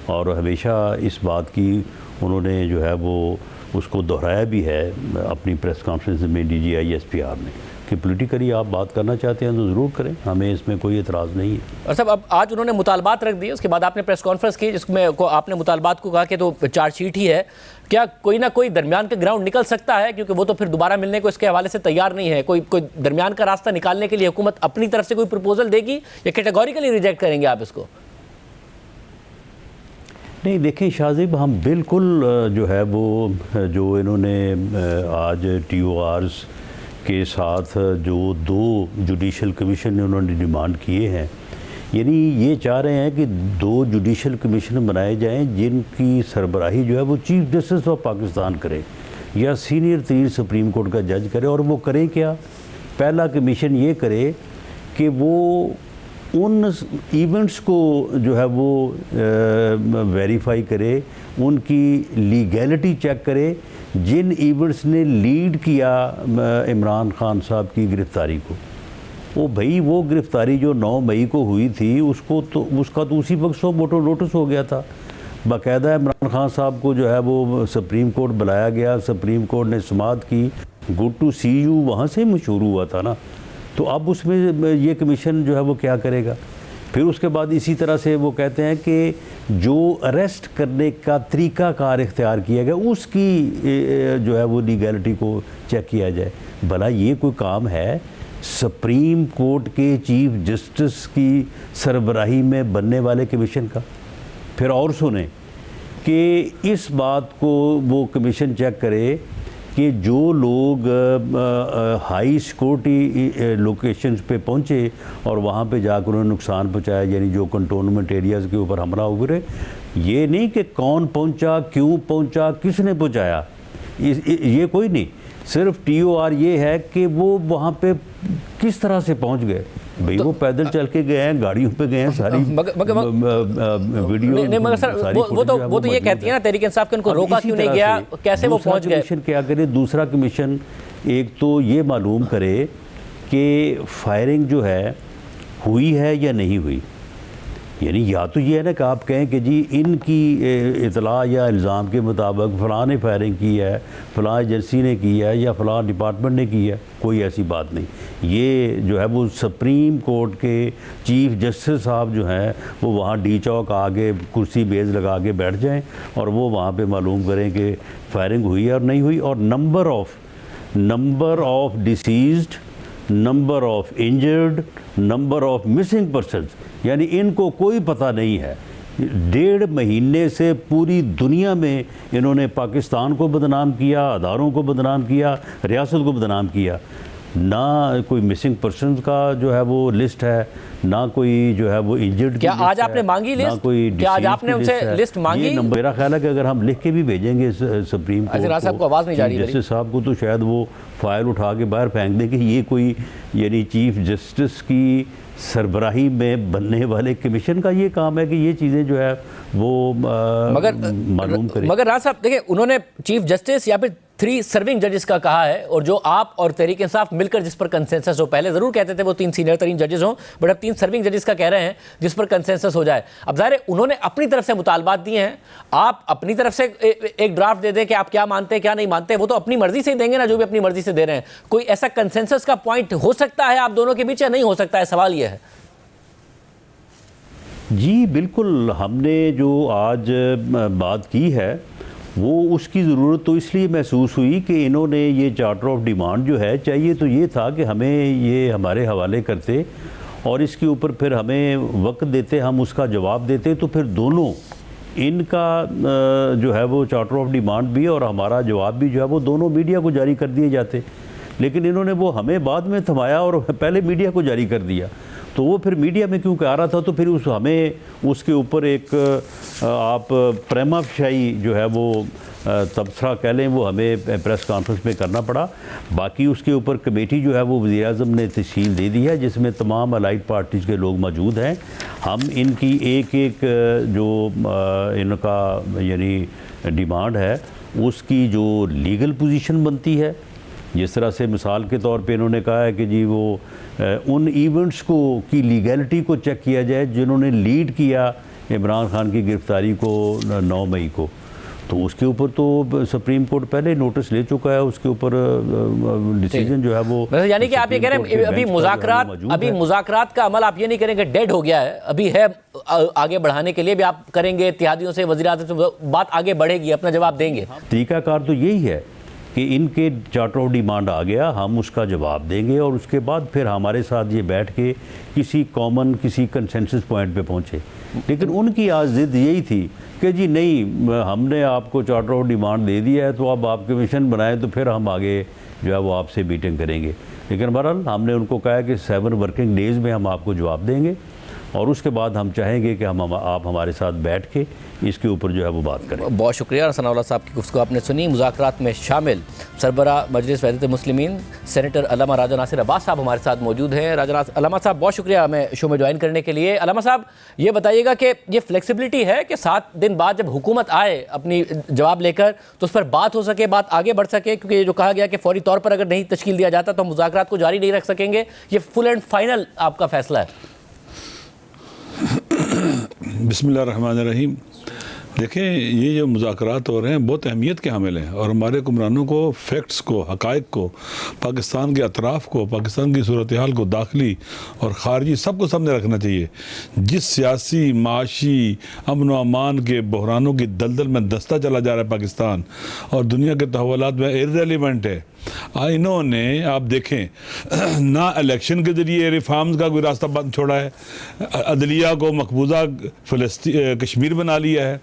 और हमेशा इस बात की उन्होंने जो है वो उसको दोहराया भी है अपनी प्रेस कॉन्फ्रेंस में DGI SPR ने कि पॉलिटिकली आप बात करना चाहते हैं तो ज़रूर करें, हमें इसमें कोई एतराज़ नहीं है। और साहब अब आज उन्होंने मुतालबात रख दिए, उसके बाद आपने प्रेस कॉन्फ्रेंस की जिसमें को आपने मुतालबात को कहा कि तो चार्जशीट ही है, क्या कोई ना कोई दरमियान का ग्राउंड निकल सकता है? क्योंकि वो तो फिर दोबारा मिलने को इसके हवाले से तैयार नहीं है। कोई दरमियान का रास्ता निकालने के लिए हुकूमत अपनी तरफ से कोई प्रपोजल देगी या कैटेगोरिकली रिजेक्ट करेंगे आप इसको? नहीं, देखें शाहज़ेब, हम बिल्कुल जो है वो जो इन्होंने आज TORs के साथ जो 2 जुडिशल कमीशन ने उन्होंने डिमांड किए हैं, यानी ये चाह रहे हैं कि 2 जुडिशल कमीशन बनाए जाएं जिनकी सरबराही जो है वो चीफ जस्टिस ऑफ पाकिस्तान करे या सीनियर तरीन सुप्रीम कोर्ट का जज करे। और वो करें क्या? पहला कमीशन ये करे कि वो उन इवेंट्स को जो है वो वेरीफाई करे, उनकी लीगैलिटी चेक करे जिन इवेंट्स ने लीड किया इमरान खान साहब की गिरफ़्तारी को। वो भाई वो गिरफ़्तारी जो 9 मई को हुई थी उसका तो उसी वक्त सो मोटो नोटिस हो गया था। बाकायदा इमरान खान साहब को जो है वो सुप्रीम कोर्ट बुलाया गया, सुप्रीम कोर्ट ने समाअत की, गुड टू सी यू वहाँ से मशहूर हुआ था ना। तो अब उसमें ये कमीशन जो है वो क्या करेगा? फिर उसके बाद इसी तरह से वो कहते हैं कि जो अरेस्ट करने का तरीक़ाकार इख्तियार किया गया उसकी जो है वो लीगैलिटी को चेक किया जाए। भला ये कोई काम है सुप्रीम कोर्ट के चीफ जस्टिस की सरबराही में बनने वाले कमीशन का? फिर और सुने कि इस बात को वो कमीशन चेक करे कि जो लोग हाई सिक्योरिटी लोकेशंस पे पहुँचे और वहाँ पे जाकर उन्हें नुकसान पहुँचाया, यानी जो कंटोनमेंट एरियाज़ के ऊपर हमला हुए, ये नहीं कि कौन पहुँचा, क्यों पहुँचा, किसने पहुँचाया, ये कोई नहीं। सिर्फ TOR ये है कि वो वहाँ पे किस तरह से पहुँच गए। भाई वो पैदल चल के गए हैं, गाड़ियों पे गए हैं, सारी वीडियो नहीं, मगर सर वो तो ये कहती है ना तहरीक इंसाफ के उनको रोका क्यों नहीं गया, कैसे वो पहुंच गए? कमीशन क्या करे? दूसरा कमीशन एक तो ये मालूम करे कि फायरिंग जो है हुई है या नहीं हुई। यानी या तो ये है ना कि आप कहें कि जी इनकी इतला या इल्ज़ाम के मुताबिक फ़लाँ ने फायरिंग की है, फ़लाँ एजेंसी ने की है या फ़लाँ डिपार्टमेंट ने की है, कोई ऐसी बात नहीं। ये जो है वो सुप्रीम कोर्ट के चीफ जस्टिस साहब जो हैं वो वहाँ डी चौक आगे कुर्सी मेज़ लगा के बैठ जाएं और वो वहाँ पे मालूम करें कि फायरिंग हुई है और नहीं हुई, और number of deceased, number of injured, number of missing persons, यानी इनको कोई पता नहीं है। 1.5 महीने से पूरी दुनिया में इन्होंने पाकिस्तान को बदनाम किया, अदारों को बदनाम किया, रियासत को बदनाम किया। ना कोई मिसिंग पर्सन का जो है वो लिस्ट है, ना कोई जो है वो इंजर्ड। क्या आज आपने मांगी लिस्ट? ना कोई क्या आज आपने उनसे लिस्ट मांगी? ये मेरा ख्याल है कि अगर हम लिख के भी भेजेंगे सुप्रीम कोर्ट साहब को आवाज़ नहीं जा रही जस्टिस साहब को, तो शायद वो फाइल उठा के बाहर फेंक दें कि ये कोई यानी चीफ जस्टिस की सरबराही में बनने वाले कमीशन का ये काम है कि ये चीज़ें जो है वो मालूम करें। मगर राज साहब देखिए, उन्होंने चीफ जस्टिस या फिर 3 सर्विंग जजेस का कहा है, और जो आप और तहरीक इंसाफ मिलकर जिस पर कंसेंसस हो, पहले जरूर कहते थे वो 3 सीनियर तरीन जजेस हों, बट अब 3 सर्विंग जजेस का कह रहे हैं जिस पर कंसेंसस हो जाए। अब ज़ाहिर है उन्होंने अपनी तरफ से मुतालबात दिए हैं, आप अपनी तरफ से एक ड्राफ्ट दे दें कि आप क्या मानते हैं क्या नहीं मानते, वो तो अपनी मर्जी से ही देंगे ना, जो भी अपनी मर्जी से दे रहे हैं। कोई ऐसा कंसेंसस का पॉइंट हो सकता है आप दोनों के बीच या नहीं हो सकता है, सवाल यह है। जी बिल्कुल, हमने जो आज बात की है वो उसकी ज़रूरत तो इसलिए महसूस हुई कि इन्होंने ये चार्टर ऑफ डिमांड जो है, चाहिए तो ये था कि हमें ये हमारे हवाले करते और इसके ऊपर फिर हमें वक्त देते, हम उसका जवाब देते, तो फिर दोनों इनका जो है वो चार्टर ऑफ डिमांड भी और हमारा जवाब भी जो है वो दोनों मीडिया को जारी कर दिए जाते। लेकिन इन्होंने वो हमें बाद में थमाया और पहले मीडिया को जारी कर दिया। तो वो फिर मीडिया में क्योंकि आ रहा था, तो फिर हमें उसके ऊपर एक आप प्रेमाफशाई जो है वो तबसरा कह लें, वो हमें प्रेस कॉन्फ्रेंस में करना पड़ा। बाकी उसके ऊपर कमेटी जो है वो वज़ीर-ए-आज़म ने तश्कील दे दी है, जिसमें तमाम अलाइड पार्टीज़ के लोग मौजूद हैं। हम इनकी एक जो इनका यानी डिमांड है उसकी जो लीगल पोजीशन बनती है, जिस तरह से मिसाल के तौर पे इन्होंने कहा है कि जी वो उन इवेंट्स को की लीगैलिटी को चेक किया जाए जिन्होंने लीड किया इमरान खान की गिरफ्तारी को 9 मई को। तो उसके ऊपर तो सुप्रीम कोर्ट पहले नोटिस ले चुका है, उसके ऊपर डिसीजन जो है वो, यानी कि आप ये कह रहे हैं अभी मुज़ाकरात का अमल आप ये नहीं करेंगे डेड हो गया है, अभी है, आगे बढ़ाने के लिए भी आप करेंगे, इत्तेहादियों से, वज़ीर-ए-आज़म से बात आगे बढ़ेगी, अपना जवाब देंगे। तरीक़ाकार तो यही है कि इनके चार्टर ऑफ डिमांड आ गया, हम उसका जवाब देंगे और उसके बाद फिर हमारे साथ ये बैठ के किसी कंसेंसस पॉइंट पे पहुँचे। लेकिन उनकी आज ज़िद यही थी कि जी नहीं, हमने आपको चार्टर ऑफ डिमांड दे दिया है, तो अब आप कमीशन बनाएं, तो फिर हम आगे जो है वो आपसे मीटिंग करेंगे। लेकिन बहरहाल हमने उनको कहा है कि 7 वर्किंग डेज़ में हम आपको जवाब देंगे और उसके बाद हम चाहेंगे कि आप हमारे साथ बैठ के इसके ऊपर जो है वो बात करें। बहुत शुक्रिया सनाउल्लाह साहब की गुफ्तगू आपने सुनी। मुज़ाकरात में शामिल सरबरा मजलिस वहदत मुस्लिमीन सेनेटर अल्लामा राजा नासिर अब्बास साहब हमारे साथ मौजूद हैं। अल्लामा साहब बहुत शुक्रिया हमें शो में ज्वाइन करने के लिए। अल्लामा साहब ये बताइएगा कि ये फ्लेक्सिबिलिटी है कि 7 दिन बाद जब हुकूमत आए अपनी जवाब लेकर तो उस पर बात हो सके, बात आगे बढ़ सके, क्योंकि ये जो कहा गया कि फौरी तौर पर अगर नहीं तश्कील दिया जाता तो मुज़ाकरात को जारी नहीं रख सकेंगे, ये फुल एंड फाइनल आपका फैसला है? बिस्मिल्लाहिर्रहमानिर्रहीम। देखें, ये जो मुज़ाकरात हो रहे हैं बहुत अहमियत के हामिल हैं और हमारे हुक्मरानों को फैक्ट्स को, हक़ाइक़ को, पाकिस्तान के अतराफ़ को, पाकिस्तान की सूरत हाल को, दाखिली और ख़ारजी सबको सामने रखना चाहिए। जिस सियासी, माशी, अमन व अमान के बहरानों की दलदल में दस्ता चला जा रहा है पाकिस्तान और दुनिया के तहव्वुलात में इर्रेलेवेंट है। इन्होंने आप देखें ना इलेक्शन के ज़रिए रिफॉर्म्स का कोई रास्ता बंद छोड़ा है, अदलिया को मकबूजा कश्मीर बना लिया है।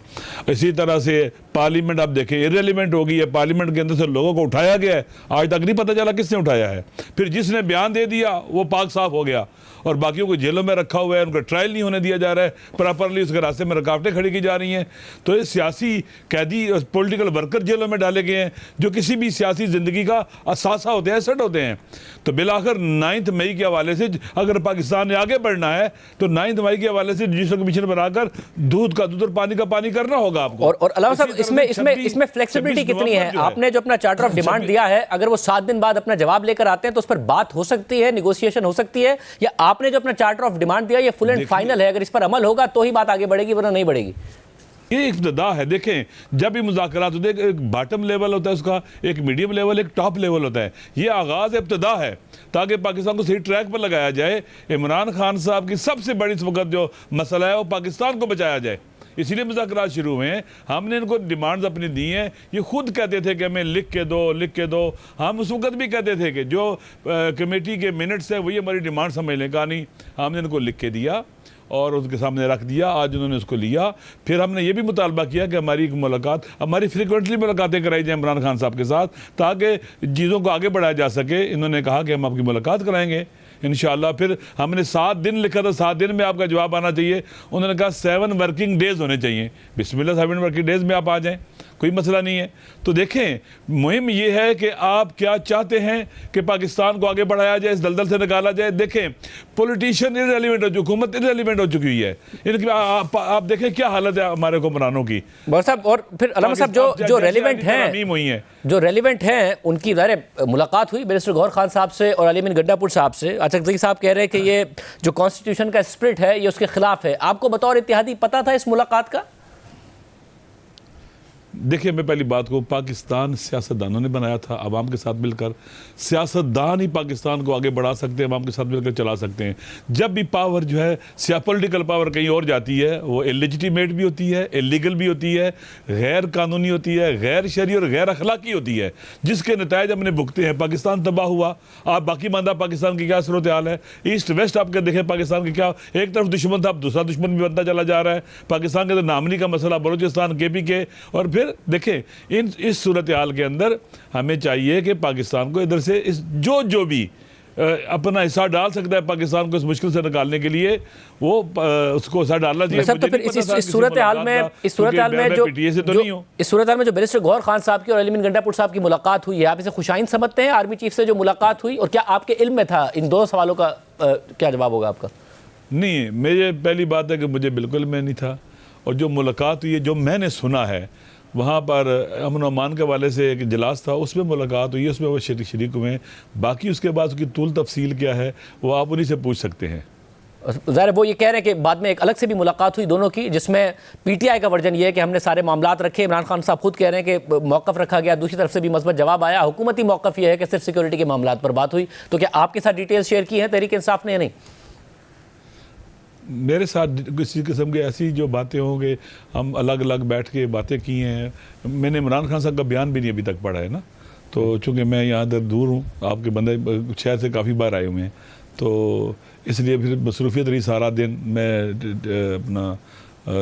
इसी तरह से पार्लियामेंट आप देखें इर्रेलेवेंट हो गई है, पार्लियामेंट के अंदर से लोगों को उठाया गया है, आज तक नहीं पता चला किसने उठाया है। फिर जिसने बयान दे दिया वो पाक साफ हो गया और बाकियों को जेलों में रखा हुआ है, उनका ट्रायल नहीं होने दिया जा रहा है, प्रॉपरली उसके रास्ते में रुकावटें खड़ी की जा रही हैं। तो ये सियासी कैदी, पॉलिटिकल वर्कर जेलों में डाले गए हैं जो किसी भी सियासी ज़िंदगी का असासा होते हैं, सेट होते हैं। तो बिलाखिर 9 मई के हवाले से अगर पाकिस्तान ने आगे बढ़ना है तो 9 मई के हवाले से जुडिशल कमीशन बनाकर दूध का दूध और पानी का पानी करना होगा आपको। और अल्लामा साहब इसमें फ्लेक्सिबिलिटी कितनी है? आपने जो अपना चार्टर ऑफ डिमांड दिया है, अगर वो 7 दिन बाद अपना जवाब लेकर आते हैं तो उस पर बात हो सकती है, निगोशिएशन हो सकती है, या आपने जो अपना चार्टर ऑफ डिमांड दिया ये फुल एंड फाइनल है, अगर इस पर अमल होगा तो ही बात आगे बढ़ेगी वरना नहीं बढ़ेगी? ये इब्तदा है। देखें, जब भी मुज़ाकरात होते हैं, एक बॉटम लेवल होता है उसका, एक मीडियम लेवल, एक टॉप लेवल होता है। ये आगाज़ इब्तदा है ताकि पाकिस्तान को सही ट्रैक पर लगाया जाए। इमरान खान साहब की सबसे बड़ी इस वक्त जो मसला है वो पाकिस्तान को बचाया जाए, इसीलिए मुज़ाकरात शुरू हुए हैं। हमने इनको डिमांड्स अपनी दी हैं, ये खुद कहते थे कि हमें लिख के दो। हम उस वक्त भी कहते थे कि जो कमेटी के मिनट्स हैं वही हमारी डिमांड समझ लें। कहा नहीं, हमने इनको लिख के दिया और उसके सामने रख दिया। आज उन्होंने उसको लिया। फिर हमने ये भी मुतालबा किया कि हमारी मुलाकात, हमारी फ्रिक्वेंटली मुलाकातें कराई जाए इमरान खान साहब के साथ, ताकि चीज़ों को आगे बढ़ाया जा सके। इन्होंने कहा कि हम आपकी मुलाकात कराएंगे इंशाअल्लाह। फिर हमने 7 दिन लिखा था, 7 दिन में आपका जवाब आना चाहिए। उन्होंने कहा 7 वर्किंग डेज़ होने चाहिए। बिस्मिल्लाह, 7 वर्किंग डेज़ में आप आ जाएँ, कोई मसला नहीं है। तो देखें, मुहिम ये है कि आप क्या चाहते हैं कि पाकिस्तान को आगे बढ़ाया जाए, इस दलदल से निकाला जाए। देखें, पॉलिटिशियन इररेलेवेंट हो, हुकूमत इररेलेवेंट हो चुकी हुई है। इनकी आप देखें क्या हालत है हमारे हुक्मरानों की। साहब, और फिर अलामा साहब जो रेलिवेंट हैं, जो रेलिवेंट हैं उनकी मुलाकात हुई बैरिस्टर गौहर खान साहब से और अली अमीन गंडापुर साहब से। अचकज़ई साहब कह रहे हैं कि ये जो कॉन्स्टिट्यूशन का स्पिरिट है ये उसके खिलाफ है। आपको बतौर इत्तेहादी पता था इस मुलाकात का? देखिए, मैं पहली बात को, पाकिस्तान सियासतदानों ने बनाया था अवाम के साथ मिलकर। सियासतदान ही पाकिस्तान को आगे बढ़ा सकते हैं, अवाम के साथ मिलकर चला सकते हैं। जब भी पावर जो है पॉलिटिकल पावर कहीं और जाती है, वो इलेजिटिमेट भी होती है, इलीगल भी होती है, गैर कानूनी होती है, गैर शरई और गैर अखलाकी होती है, जिसके नतायज हमने भुगते हैं। पाकिस्तान तबाह हुआ। आप बाकी मानदा पाकिस्तान की क्या सूरत हाल है? ईस्ट वेस्ट आपके देखें पाकिस्तान की क्या, एक तरफ दुश्मन था, अब दूसरा दुश्मन भी बनता चला जा रहा है। पाकिस्तान के अंदर नामनी का मसला, बलूचिस्तान, KPK, और फिर देखें इस सूरत हाल के अंदर हमें चाहिए कि पाकिस्तान को इधर से जो भी अपना हिस्सा डाल सकता है पाकिस्तान को इस मुश्किल से निकालने के लिए, वो उसको हिस्सा डालना चाहिए। तो फिर इस सूरत हाल में जो बैरिस्टर गौहर खान साहब की और अली अमीन गंडापुर साहब की मुलाकात हुई है, आप इसे खुशाइन समझते हैं? आर्मी चीफ से जो मुलाकात हुई, और क्या आपके इल्म में था? इन 2 सवालों का क्या जवाब होगा आपका? नहीं, मेरे पहली बात है कि मुझे बिल्कुल में नहीं था। और जो मुलाकात हुई है, जो मैंने सुना है, वहाँ पर अमन अमान के वाले से एक इजलास था, उसमें मुलाकात हुई, उसमें वो शरीक हुए। बाकी उसके बाद उसकी तूल तफसील क्या है वो आप उन्हीं से पूछ सकते हैं। ज़ाहिर वो ये कह रहे हैं कि बाद में एक अलग से भी मुलाकात हुई दोनों की, जिसमें PTI का वर्जन ये है कि हमने सारे मामलात रखे। इमरान खान साहब खुद कह रहे हैं कि मौक़िफ़ रखा गया, दूसरी तरफ से भी मस्बत जवाब आया। हुकूमती मौक़िफ़ ये है कि सिर्फ सिक्योरिटी के मामलात पर बात हुई। तो क्या आपके साथ डिटेल्स शेयर की हैं तहरीक इंसाफ ने या नहीं? मेरे साथ किसी किस्म की ऐसी जो बातें होंगे, हम अलग अलग बैठ के बातें की हैं। मैंने इमरान खान साहब का बयान भी नहीं अभी तक पढ़ा है ना, तो चूँकि मैं यहाँ दूर हूँ, आपके बंदे शहर से काफ़ी बार आए हुए हैं, तो इसलिए फिर मसरूफियत रही सारा दिन। मैं अपना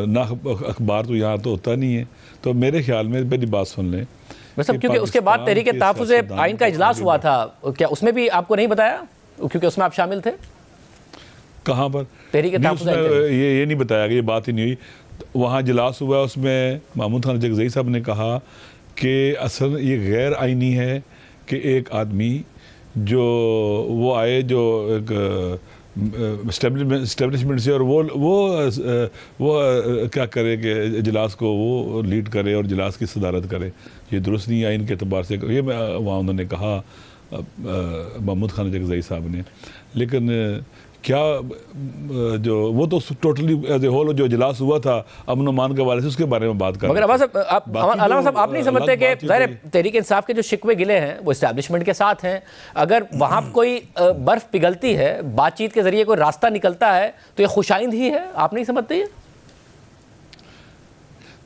ना अखबार तो यहाँ तो होता नहीं है। तो मेरे ख्याल में मेरी बात सुन लें, क्योंकि उसके बाद तहरीक तहफ़्फ़ुज़ आइन का इजलास हुआ था, क्या उसमें भी आपको नहीं बताया? क्योंकि उसमें आप शामिल थे। कहाँ पर? ये नहीं बताया कि ये बात ही नहीं हुई। वहाँ इजलास हुआ, उसमें महमूद खान अचकज़ई साहब ने कहा कि असल ये गैर आइनी है कि एक आदमी जो वो आए जो एक इस्टेब्लिशमेंट से, और वो क्या करे कि इजलास को वो लीड करे और इजलास की सदारत करे, ये दुरुस्त नहीं आइन के अतबार से। ये वहाँ उन्होंने कहा महमूद खान अचकज़ई साहब ने। लेकिन क्या जो वो तो टोटली एज ए होल जो इजलास हुआ था अमन अमान के वाले से, उसके बारे में बात कर रहे हैं। मगर अलामा साहब, आप नहीं समझते कि ज़ाहिर तहरीक इंसाफ के जो शिकवे गिले हैं वो इस्टेब्लिशमेंट के साथ हैं? अगर वहाँ कोई बर्फ़ पिघलती है, बातचीत के ज़रिए कोई रास्ता निकलता है, तो ये खुशाइंद ही है। आप नहीं समझते ये?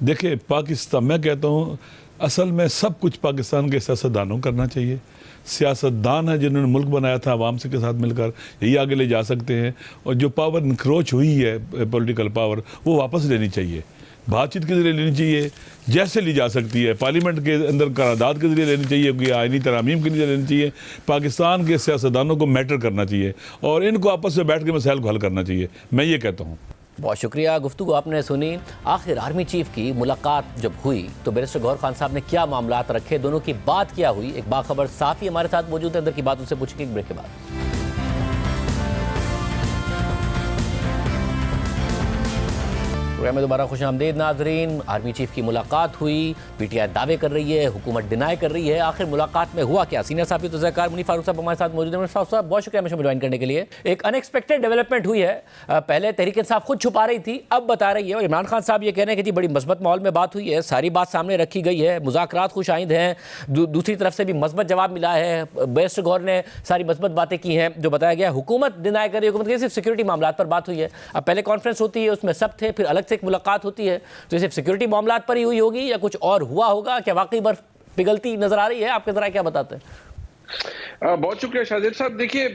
देखिए, पाकिस्तान, मैं कहता हूँ असल में सब कुछ पाकिस्तान के सियासतदानों करना चाहिए। सियासतदान है जिन्होंने मुल्क बनाया था आवाम से के साथ मिलकर, यही आगे ले जा सकते हैं। और जो पावर इंक्रोच हुई है पॉलिटिकल पावर, वो वापस लेनी चाहिए, बातचीत के ज़रिए लेनी चाहिए, जैसे ली जा सकती है। पार्लियामेंट के अंदर करारदाद के ज़रिए लेनी चाहिए, कोई आइनी तरामीम के लिए लेनी चाहिए। पाकिस्तान के सियासतदानों को मैटर करना चाहिए और इनको आपस में बैठ के मसाइल को हल करना चाहिए, मैं ये कहता हूँ। बहुत शुक्रिया। गुफ्तगू आपने सुनी। आखिर आर्मी चीफ की मुलाकात जब हुई तो बैरिस्टर गौहर खान साहब ने क्या मामलात रखे, दोनों की बात क्या हुई? एक बाखबर साफ़ी हमारे साथ मौजूद है, अंदर की बात उनसे पूछेंगे एक ब्रेक के बाद। प्रोग्राम में दोबारा खुश आमदीद नाजरीन। आर्मी चीफ की मुलाकात हुई, पीटीआई दावे कर रही है, हुकूमत डिनाई कर रही है। आखिर मुलाकात में हुआ क्या? सीनियर साहब तज़क्कार मुनीर फारूक साहब हमारे साथ मौजूद हैं। साहब बहुत शुक्रिया हमें ज्वाइन करने के लिए। एक अनएक्सपेक्टेड डेवलपमेंट हुई है। पहले तहरीक इंसाफ खुद छुपा रही थी, अब बता रही है। और इमरान खान साहब ये कह रहे हैं कि जी बड़ी मस्बत माहौल में बात हुई है, सारी बात सामने रखी गई है, मुज़ाकरात खुश आइंद हैं। दूसरी तरफ से भी मस्बत जवाब मिला है, बैरिस्टर गौहर ने सारी मस्बत बातें की हैं जो बताया गया। हुकूमत डिनाई कर रही है, हुकूमत की सिर्फ सिक्योरिटी मामलात पर बात हुई है। अब पहले कॉन्फ्रेंस होती है, उसमें सब थे, फिर अलग से एक मुलाकात होती है, तो सिर्फ सिक्योरिटी मामलात पर ही हुई होगी या कुछ और हुआ होगा? क्या वाकई बर्फ पिघलती नजर आ रही है? आपके जरा क्या बताते हैं? बहुत शुक्रिया शाजिद साहब। देखिए,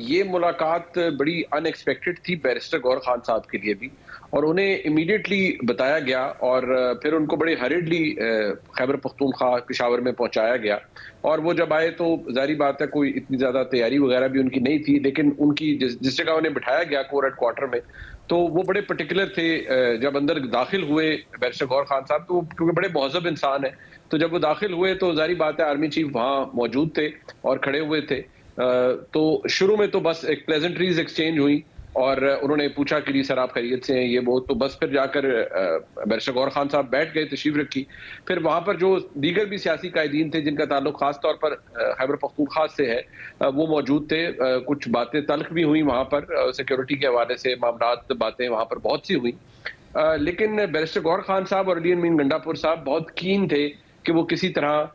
ये मुलाकात बड़ी अनएक्सपेक्टेड थी बैरिस्टर गौहर खान साहब के लिए भी, और उन्हें इमीडिएटली बताया गया और फिर उनको बड़े हरिडली खैबर पख्तूनख्वा पेशावर में पहुंचाया गया। और वो जब आए तो जाहिर बात है कोई इतनी ज़्यादा तैयारी वगैरह भी उनकी नहीं थी, लेकिन उनकी जिस जगह उन्हें बिठाया गया कोर हेडक्वार्टर में, तो वो बड़े पर्टिकुलर थे। जब अंदर दाखिल हुए बैरिस्टर गौहर खान साहब, तो क्योंकि बड़े महज़ब इंसान है, तो जब वो दाखिल हुए तो जाहिर बात है आर्मी चीफ वहाँ मौजूद थे और खड़े हुए थे। तो शुरू में तो बस एक प्लेजेंट्रीज एक्सचेंज हुई और उन्होंने पूछा कि जी सर आप खैरियत से हैं, ये वो। तो बस फिर जाकर बैरिस्टर गौहर खान साहब बैठ गए, तशरीफ रखी। फिर वहाँ पर जो दीगर भी सियासी कायदीन थे जिनका ताल्लुक खास तौर पर खैबर पख्तूनख्वा से है, वो मौजूद थे। कुछ बातें तल्ख भी हुई वहाँ पर, सिक्योरिटी के हवाले से मामलात बातें वहाँ पर बहुत सी हुई। लेकिन बैरिस्टर गौहर खान साहब और अली अमीन गंडापुर साहब बहुत कीन थे कि वो किसी तरह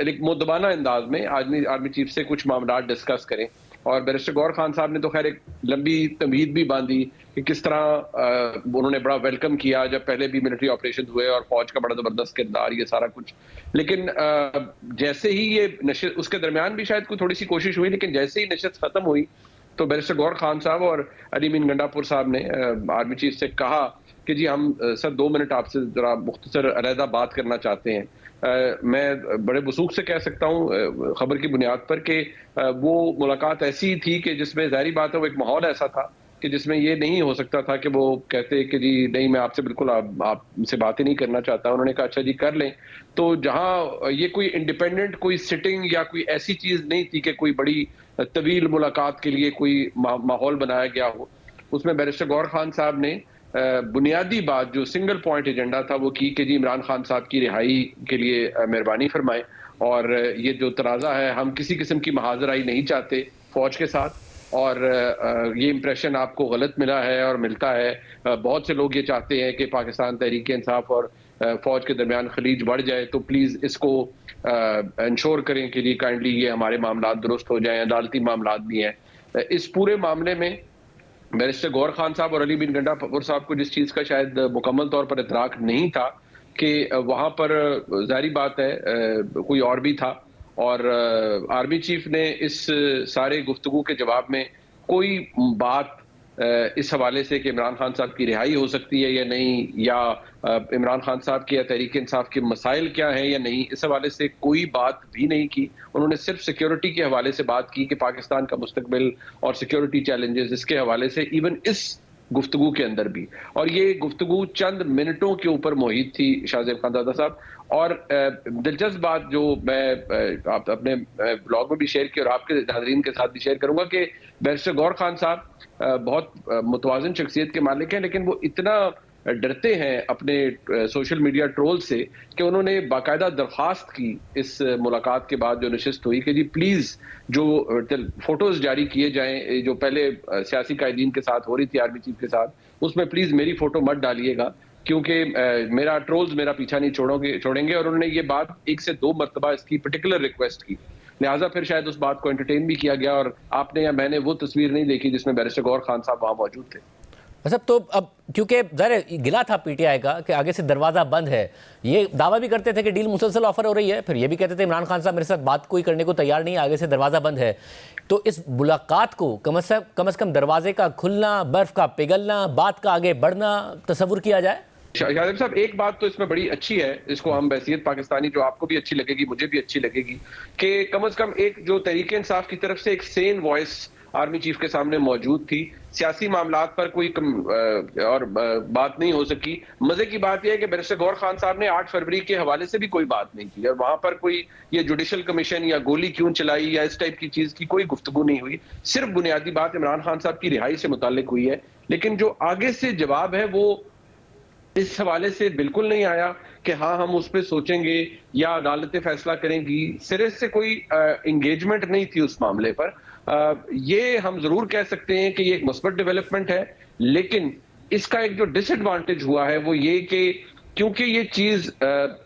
एक मुद्दबाना अंदाज में आर्मी चीफ से कुछ मामलात डिस्कस करें। और बैरिस्टर गौहर खान साहब ने तो खैर एक लंबी तमहीद भी बांधी कि किस तरह उन्होंने बड़ा वेलकम किया जब पहले भी मिलिट्री ऑपरेशन हुए और फौज का बड़ा जबरदस्त किरदार, ये सारा कुछ। लेकिन जैसे ही ये नशिस्त, उसके दरमियान भी शायद कोई थोड़ी सी कोशिश हुई, लेकिन जैसे ही नशिस्त खत्म हुई तो बैरिस्टर गौहर खान साहब और अली अमीन गंडापुर साहब ने आर्मी चीफ से कहा कि जी हम सर 2 मिनट आपसे जरा मुख्तसर अलहदा बात करना चाहते हैं। मैं बड़े वसूख से कह सकता हूँ खबर की बुनियाद पर कि वो मुलाकात ऐसी थी कि जिसमें जाहिर बात है वो एक माहौल ऐसा था कि जिसमें ये नहीं हो सकता था कि वो कहते कि जी नहीं मैं आपसे बिल्कुल आपसे बातें नहीं करना चाहता। उन्होंने कहा अच्छा जी कर लें। तो जहाँ ये कोई इंडिपेंडेंट कोई सिटिंग या कोई ऐसी चीज़ नहीं थी कि कोई बड़ी तवील मुलाकात के लिए कोई माहौल बनाया गया हो, उसमें बैरिस्टर गौहर खान साहब ने बुनियादी बात जो सिंगल पॉइंट एजेंडा था वो की कि जी इमरान खान साहब की रिहाई के लिए मेहरबानी फरमाएं, और ये जो तनाज़ा है हम किसी किस्म की महाजराई नहीं चाहते फौज के साथ, और ये इम्प्रेशन आपको गलत मिला है और मिलता है। बहुत से लोग ये चाहते हैं कि पाकिस्तान तहरीक इंसाफ और फौज के दरमियान खलीज बढ़ जाए, तो प्लीज़ इसको इंश्योर करें कि जी काइंडली ये हमारे मामला दुरुस्त हो जाएं। अदालती मामला भी हैं। इस पूरे मामले में बैरिस्टर गौहर खान साहब और अली बिन गंडापुर साहब को जिस चीज़ का शायद मुकम्मल तौर पर इतराक नहीं था कि वहाँ पर जाहिर बात है कोई और भी था, और आर्मी चीफ ने इस सारे गुफ्तगू के जवाब में कोई बात इस हवाले से कि इमरान खान साहब की रिहाई हो सकती है या नहीं, या इमरान खान साहब के या तहरीक इंसाफ के मसाइल क्या हैं या नहीं, इस हवाले से कोई बात भी नहीं की। उन्होंने सिर्फ सिक्योरिटी के हवाले से बात की कि पाकिस्तान का मुस्तकबिल और सिक्योरिटी चैलेंजेस, इसके हवाले से इवन इस गुफ्तगू के अंदर भी। और ये गुफ्तगू चंद मिनटों के ऊपर मोहित थी शाहजेब खानजादा साहब। और दिलचस्प बात जो मैं आप अपने ब्लॉग में भी शेयर की और आपके नाज़रीन के साथ भी शेयर करूंगा कि बैरिस्टर गौहर खान साहब बहुत मुतवाज़िन शख्सियत के मालिक हैं, लेकिन वो इतना डरते हैं अपने सोशल मीडिया ट्रोल से कि उन्होंने बाकायदा दरख्वास्त की इस मुलाकात के बाद जो नशिस्त हुई कि जी प्लीज़ जो फोटोज़ जारी किए जाएं जो पहले सियासी कायदीन के साथ हो रही थी आर्मी चीफ के साथ, उसमें प्लीज़ मेरी फ़ोटो मत डालिएगा क्योंकि मेरा ट्रोल्स मेरा पीछा नहीं छोड़ेंगे। और उन्होंने ये बात 1 से 2 मरतबा इसकी पर्टिकुलर रिक्वेस्ट की, लिहाजा फिर शायद उस बात को एंटरटेन भी किया गया। और आपने या मैंने वो तस्वीर नहीं देखी जिसमें बैरिस्टर गौहर खान साहब वहाँ मौजूद थे। अच्छा, तो अब क्योंकि ज़ाहिर गिला था पीटीआई का कि आगे से दरवाज़ा बंद है, ये दावा भी करते थे कि डील मुसलसल ऑफर हो रही है, फिर ये भी कहते थे इमरान खान साहब मेरे साथ बात कोई करने को तैयार नहीं है, आगे से दरवाज़ा बंद है। तो इस मुलाकात को कम से कम दरवाजे का खुलना, बर्फ़ का पिघलना, बात का आगे बढ़ना तस्वुर किया जाए। शाहजेब साहब, एक बात तो इसमें बड़ी अच्छी है, इसको हम बहसीत पाकिस्तानी, जो आपको भी अच्छी लगेगी मुझे भी अच्छी लगेगी, कि कम से कम एक जो तहरीक इंसाफ की तरफ से एक सेन वॉइस आर्मी चीफ के सामने मौजूद थी। सियासी मामलात पर कोई और बात नहीं हो सकी। मजे की बात यह है कि बैरिस्टर गौहर खान साहब ने 8 फरवरी के हवाले से भी कोई बात नहीं की, और वहां पर कोई ये जुडिशल कमीशन या गोली क्यों चलाई या इस टाइप की चीज की कोई गुफ्तगू नहीं हुई। सिर्फ बुनियादी बात इमरान खान साहब की रिहाई से मुताल्लिक हुई है, लेकिन जो आगे से जवाब है वो इस हवाले से बिल्कुल नहीं आया कि हाँ हम उस पर सोचेंगे या अदालतें फैसला करेंगी। सिरे से कोई एंगेजमेंट नहीं थी उस मामले पर। ये हम जरूर कह सकते हैं कि ये एक मुस्बत डेवलपमेंट है, लेकिन इसका एक जो डिसएडवांटेज हुआ है वो ये कि क्योंकि ये चीज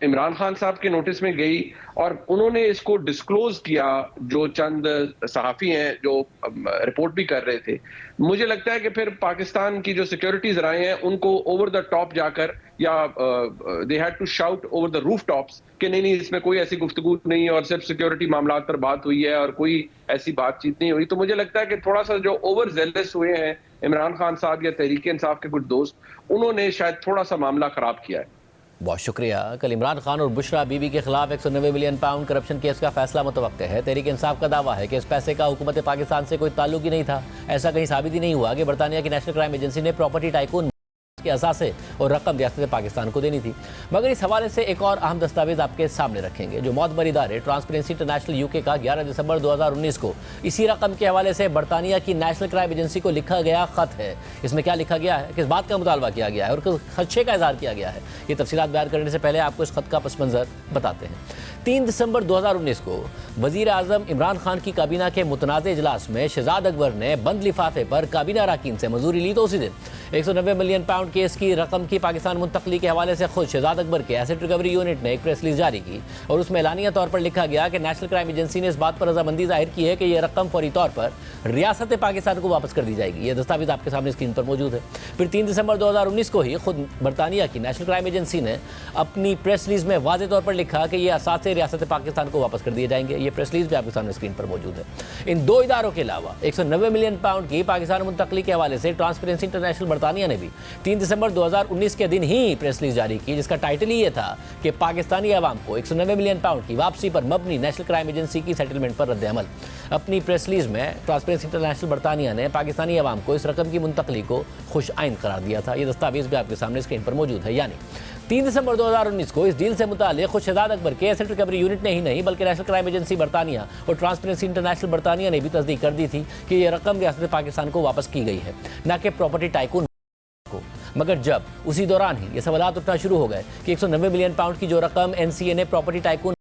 इमरान खान साहब के नोटिस में गई और उन्होंने इसको डिस्क्लोज किया, जो चंद सहाफी हैं जो रिपोर्ट भी कर रहे थे, मुझे लगता है कि फिर पाकिस्तान की जो सिक्योरिटी ज़राए हैं उनको ओवर द टॉप जाकर या they had to shout over the roof tops कि नहीं इसमें कोई ऐसी गुफ्तगू नहीं और सिर्फ सिक्योरिटी मामला पर बात हुई है और कोई ऐसी बातचीत नहीं हुई। तो मुझे लगता है कि थोड़ा सा जो ओवर जेलस हुए हैं इमरान खान साहब या तहरीक इंसाफ के कुछ दोस्त, उन्होंने शायद थोड़ा सा मामला खराब किया है। बहुत शुक्रिया। कल इमरान खान और बुशरा बीबी के खिलाफ 190 मिलियन पाउंड करप्शन केस का फैसला मुतवक्के है। तहरीक इंसाफ का दावा है कि इस पैसे का हुकूमत पाकिस्तान से कोई ताल्लुक ही नहीं था। ऐसा कहीं साबित ही नहीं हुआ कि बरतानिया की नेशनल क्राइम एजेंसी ने प्रॉपर्टी टाइकून के असासे और रकम रियासत पाकिस्तान को देनी थी। मगर इस हवाले से एक और अहम दस्तावेज आपके सामने रखेंगे। जो मौतबर इदारे ट्रांसपेरेंसी इंटरनेशनल यूके का 11 दिसंबर 2019 को इसी रकम के हवाले से बरतानिया की नेशनल क्राइम एजेंसी को लिखा गया खत है। इसमें क्या लिखा गया है, किस बात का मुतालबा किया गया है और किस खदशे का इजहार किया गया है, ये तफसीलात बयान करने से पहले आपको इस खत का पस मंजर बताते हैं। 3 दिसंबर 2019 को वजीर आजम इमरान खान की काबीना के मुतनाज़ इजलास में शहजाद अकबर ने बंद लिफाफे पर काबीना अरकान से मंजूरी ली। तो उसी दिन 190 मिलियन पाउंड केस की रकम की पाकिस्तान मुंतकली के हवाले से खुद शहजाद अकबर के एसेट रिकवरी यूनिट ने एक प्रेस रिलीज जारी की और उसमें एलानिया तौर पर लिखा गया कि नेशनल क्राइम एजेंसी ने इस बात पर रजामंदी जाहिर की है कि यह रकम फौरी तौर पर रियासत पाकिस्तान को वापस कर दी जाएगी। यह दस्तावेज आपके सामने स्क्रीन पर मौजूद है। फिर 3 दिसंबर 2019 को ही खुद बरतानिया की नेशनल क्राइम एजेंसी ने अपनी प्रेस रिलीज में वाज़ेह तौर पर लिखा कि यह असासे रियासत पाकिस्तान को वापस कर दिए जाएंगे। ये प्रेस रिलीज भी आपके सामने स्क्रीन पर मौजूद है। इन दो इदारों के अलावा 190 मिलियन पाउंड की पाकिस्तान मुंतकली के हवाले से ट्रांसपेरेंसी इंटरनेशनल बरतानिया ने भी 3 दिसंबर 2019 के दिन ही प्रेस रिलीज जारी की, जिसका टाइटल ही ये था कि पाकिस्तानी अवाम को 190 मिलियन पाउंड की वापसी पर मबनी नेशनल क्राइम एजेंसी की सेटलमेंट पर रद्द-ए-अमल। अपनी प्रेस रिलीज में ट्रांसपेरेंसी इंटरनेशनल बरतानिया ने पाकिस्तानी अवाम को इस रकम की मुंतकली को खुश आइन करार दिया था। ये दस्तावेज भी आपके सामने स्क्रीन पर मौजूद है। यानी 3 दिसंबर 2019 को इस डील से मुताल्लिक़ खुद शहजाद अकबर के एसेट रिकवरी यूनिट ने ही नहीं बल्कि नेशनल क्राइम एजेंसी बरतानिया और ट्रांसपेरेंसी इंटरनेशनल बरतानिया ने भी तस्दीक कर दी थी कि यह रकम रियासत पाकिस्तान को वापस की गई है, न कि प्रॉपर्टी टाइकून को। मगर जब उसी दौरान ही ये सवालात उठना शुरू हो गए कि 190 मिलियन पाउंड की जो रकम एनसीए ने प्रॉपर्टी टाइकून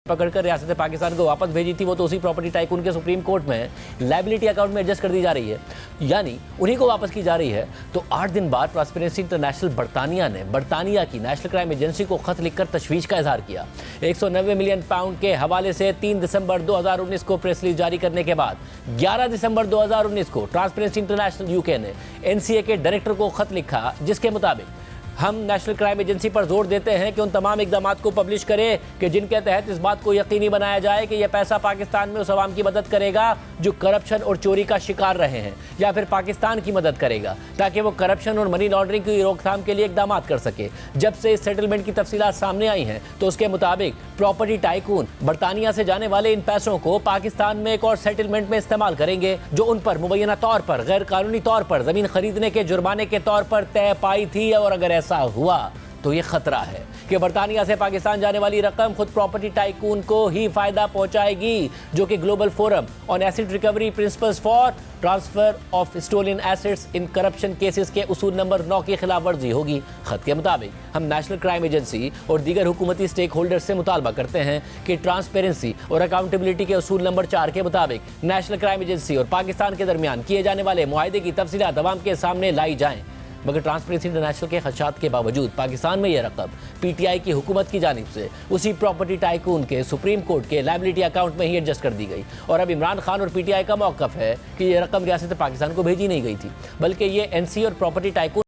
पकड़कर रियासत पाकिस्तान को वापस भेजी थी, वो तो उसी प्रॉपर्टी टाइकून के सुप्रीम कोर्ट में लायबिलिटी अकाउंट में एडजस्ट कर दी जा रही है, यानी उन्हीं को वापस की जा रही है। तो 8 दिन बाद ट्रांसपेरेंसी इंटरनेशनल बरतानिया ने बरतानिया की नेशनल क्राइम एजेंसी को खत लिखकर तशवीश का इजहार किया। 190 मिलियन पाउंड के हवाले से 3 दिसंबर 2019 को प्रेस रिलीज जारी करने के बाद 11 दिसंबर 2019 को ट्रांसपेरेंसी इंटरनेशनल यूके ने एनसीए के डायरेक्टर को खत लिखा, जिसके मुताबिक हम नेशनल क्राइम एजेंसी पर जोर देते हैं कि उन तमाम इकदामात को पब्लिश करे कि जिनके तहत इस बात को यकीनी बनाया जाए कि यह पैसा पाकिस्तान में उस अवाम की मदद करेगा जो करप्शन और चोरी का शिकार रहे हैं, या फिर पाकिस्तान की मदद करेगा ताकि वो करप्शन और मनी लॉन्ड्रिंग की रोकथाम के लिए इकदामात कर सके। जब से इस सेटलमेंट की तफसीलात सामने आई हैं तो उसके मुताबिक प्रॉपर्टी टाइकून बरतानिया से जाने वाले इन पैसों को पाकिस्तान में एक और सेटलमेंट में इस्तेमाल करेंगे, जो उन पर मुबैना तौर पर गैर कानूनी तौर पर जमीन खरीदने के जुर्माने के तौर पर तय पाई थी। और अगर ऐसा हुआ तो ये खतरा है कि बरतानिया से पाकिस्तान जाने वाली रकम खुद प्रॉपर्टी टाइकून को ही फायदा पहुंचाएगी, जो कि global forum on asset recovery principles for transfer of stolen assets in corruption cases के उसूल नंबर 9 की खिलाफ वर्जी होगी। खत के मुताबिक हम नेशनल क्राइम एजेंसी और दीगर हुकूमती स्टेक होल्डर्स से मुतालबा करते हैं कि ट्रांसपेरेंसी और अकाउंटेबिलिटी के उसूल नंबर 4 के मुताबिक नेशनल क्राइम एजेंसी और पाकिस्तान के दरमियान किए जाने वाले मुआहदे की तफसीलात अवाम के सामने लाई जाएं। मगर ट्रांसपेरेंसी इंटरनेशनल के खदशात के बावजूद पाकिस्तान में यह रकम पीटीआई की हुकूमत की जानिब से उसी प्रॉपर्टी टाइकून के सुप्रीम कोर्ट के लायबिलिटी अकाउंट में ही एडजस्ट कर दी गई। और अब इमरान खान और पीटीआई का मौक़िफ़ है कि यह रकम रियासत पाकिस्तान को भेजी नहीं गई थी, बल्कि ये एनसी और प्रॉपर्टी टाइकून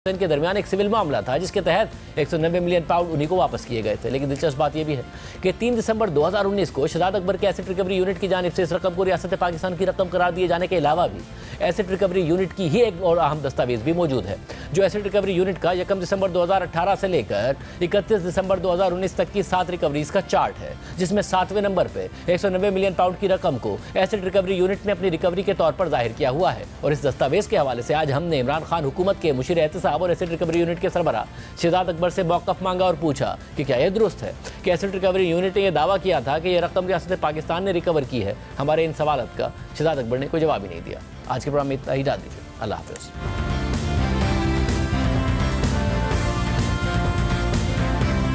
के दरमियान एक सिविल मामला था, जिसके तहत 190 मिलियन पाउंड उन्हीं को वापस किए गए थे। लेकिन दिलचस्प बात यह भी है कि 3 दिसंबर 2019 को शहजाद अकबर के एसेट रिकवरी यूनिट की जानिब से इस रकम को रियासत पाकिस्तान की रकम करार दिए जाने के अलावा भी एसेट रिकवरी यूनिट की ही एक और अहम दस्तावेज भी मौजूद है, जो एसेट रिकवरी यूनिट का 1 दिसंबर 2018 से लेकर 31 दिसंबर 2019 तक की 7 रिकवरीज का चार्ट है, जिसमें 7वें नंबर पे 190 मिलियन पाउंड की रकम को एसेट रिकवरी यूनिट ने अपनी रिकवरी के तौर पर जाहिर किया हुआ है। और इस दस्तावेज के हवाले से आज हमने इमरान खान हुकूमत के मुशीर एहतसाब और एसेट रिकवरी यूनिट के सरबराह शहजाद अकबर से मौक़िफ़ मांगा और पूछा कि क्या यह दुरुस्त है कि एसेट रिकवरी यूनिट ने यह दावा किया था कि यह रकम रियासत पाकिस्तान ने रिकवर की है। हमारे इन सवालों का शहजाद अकबर ने कोई जवाब ही नहीं दिया। आज के प्रोग्राम में इतना ही, इजाज़त दीजिए। अल्लाह हाफ़िज़।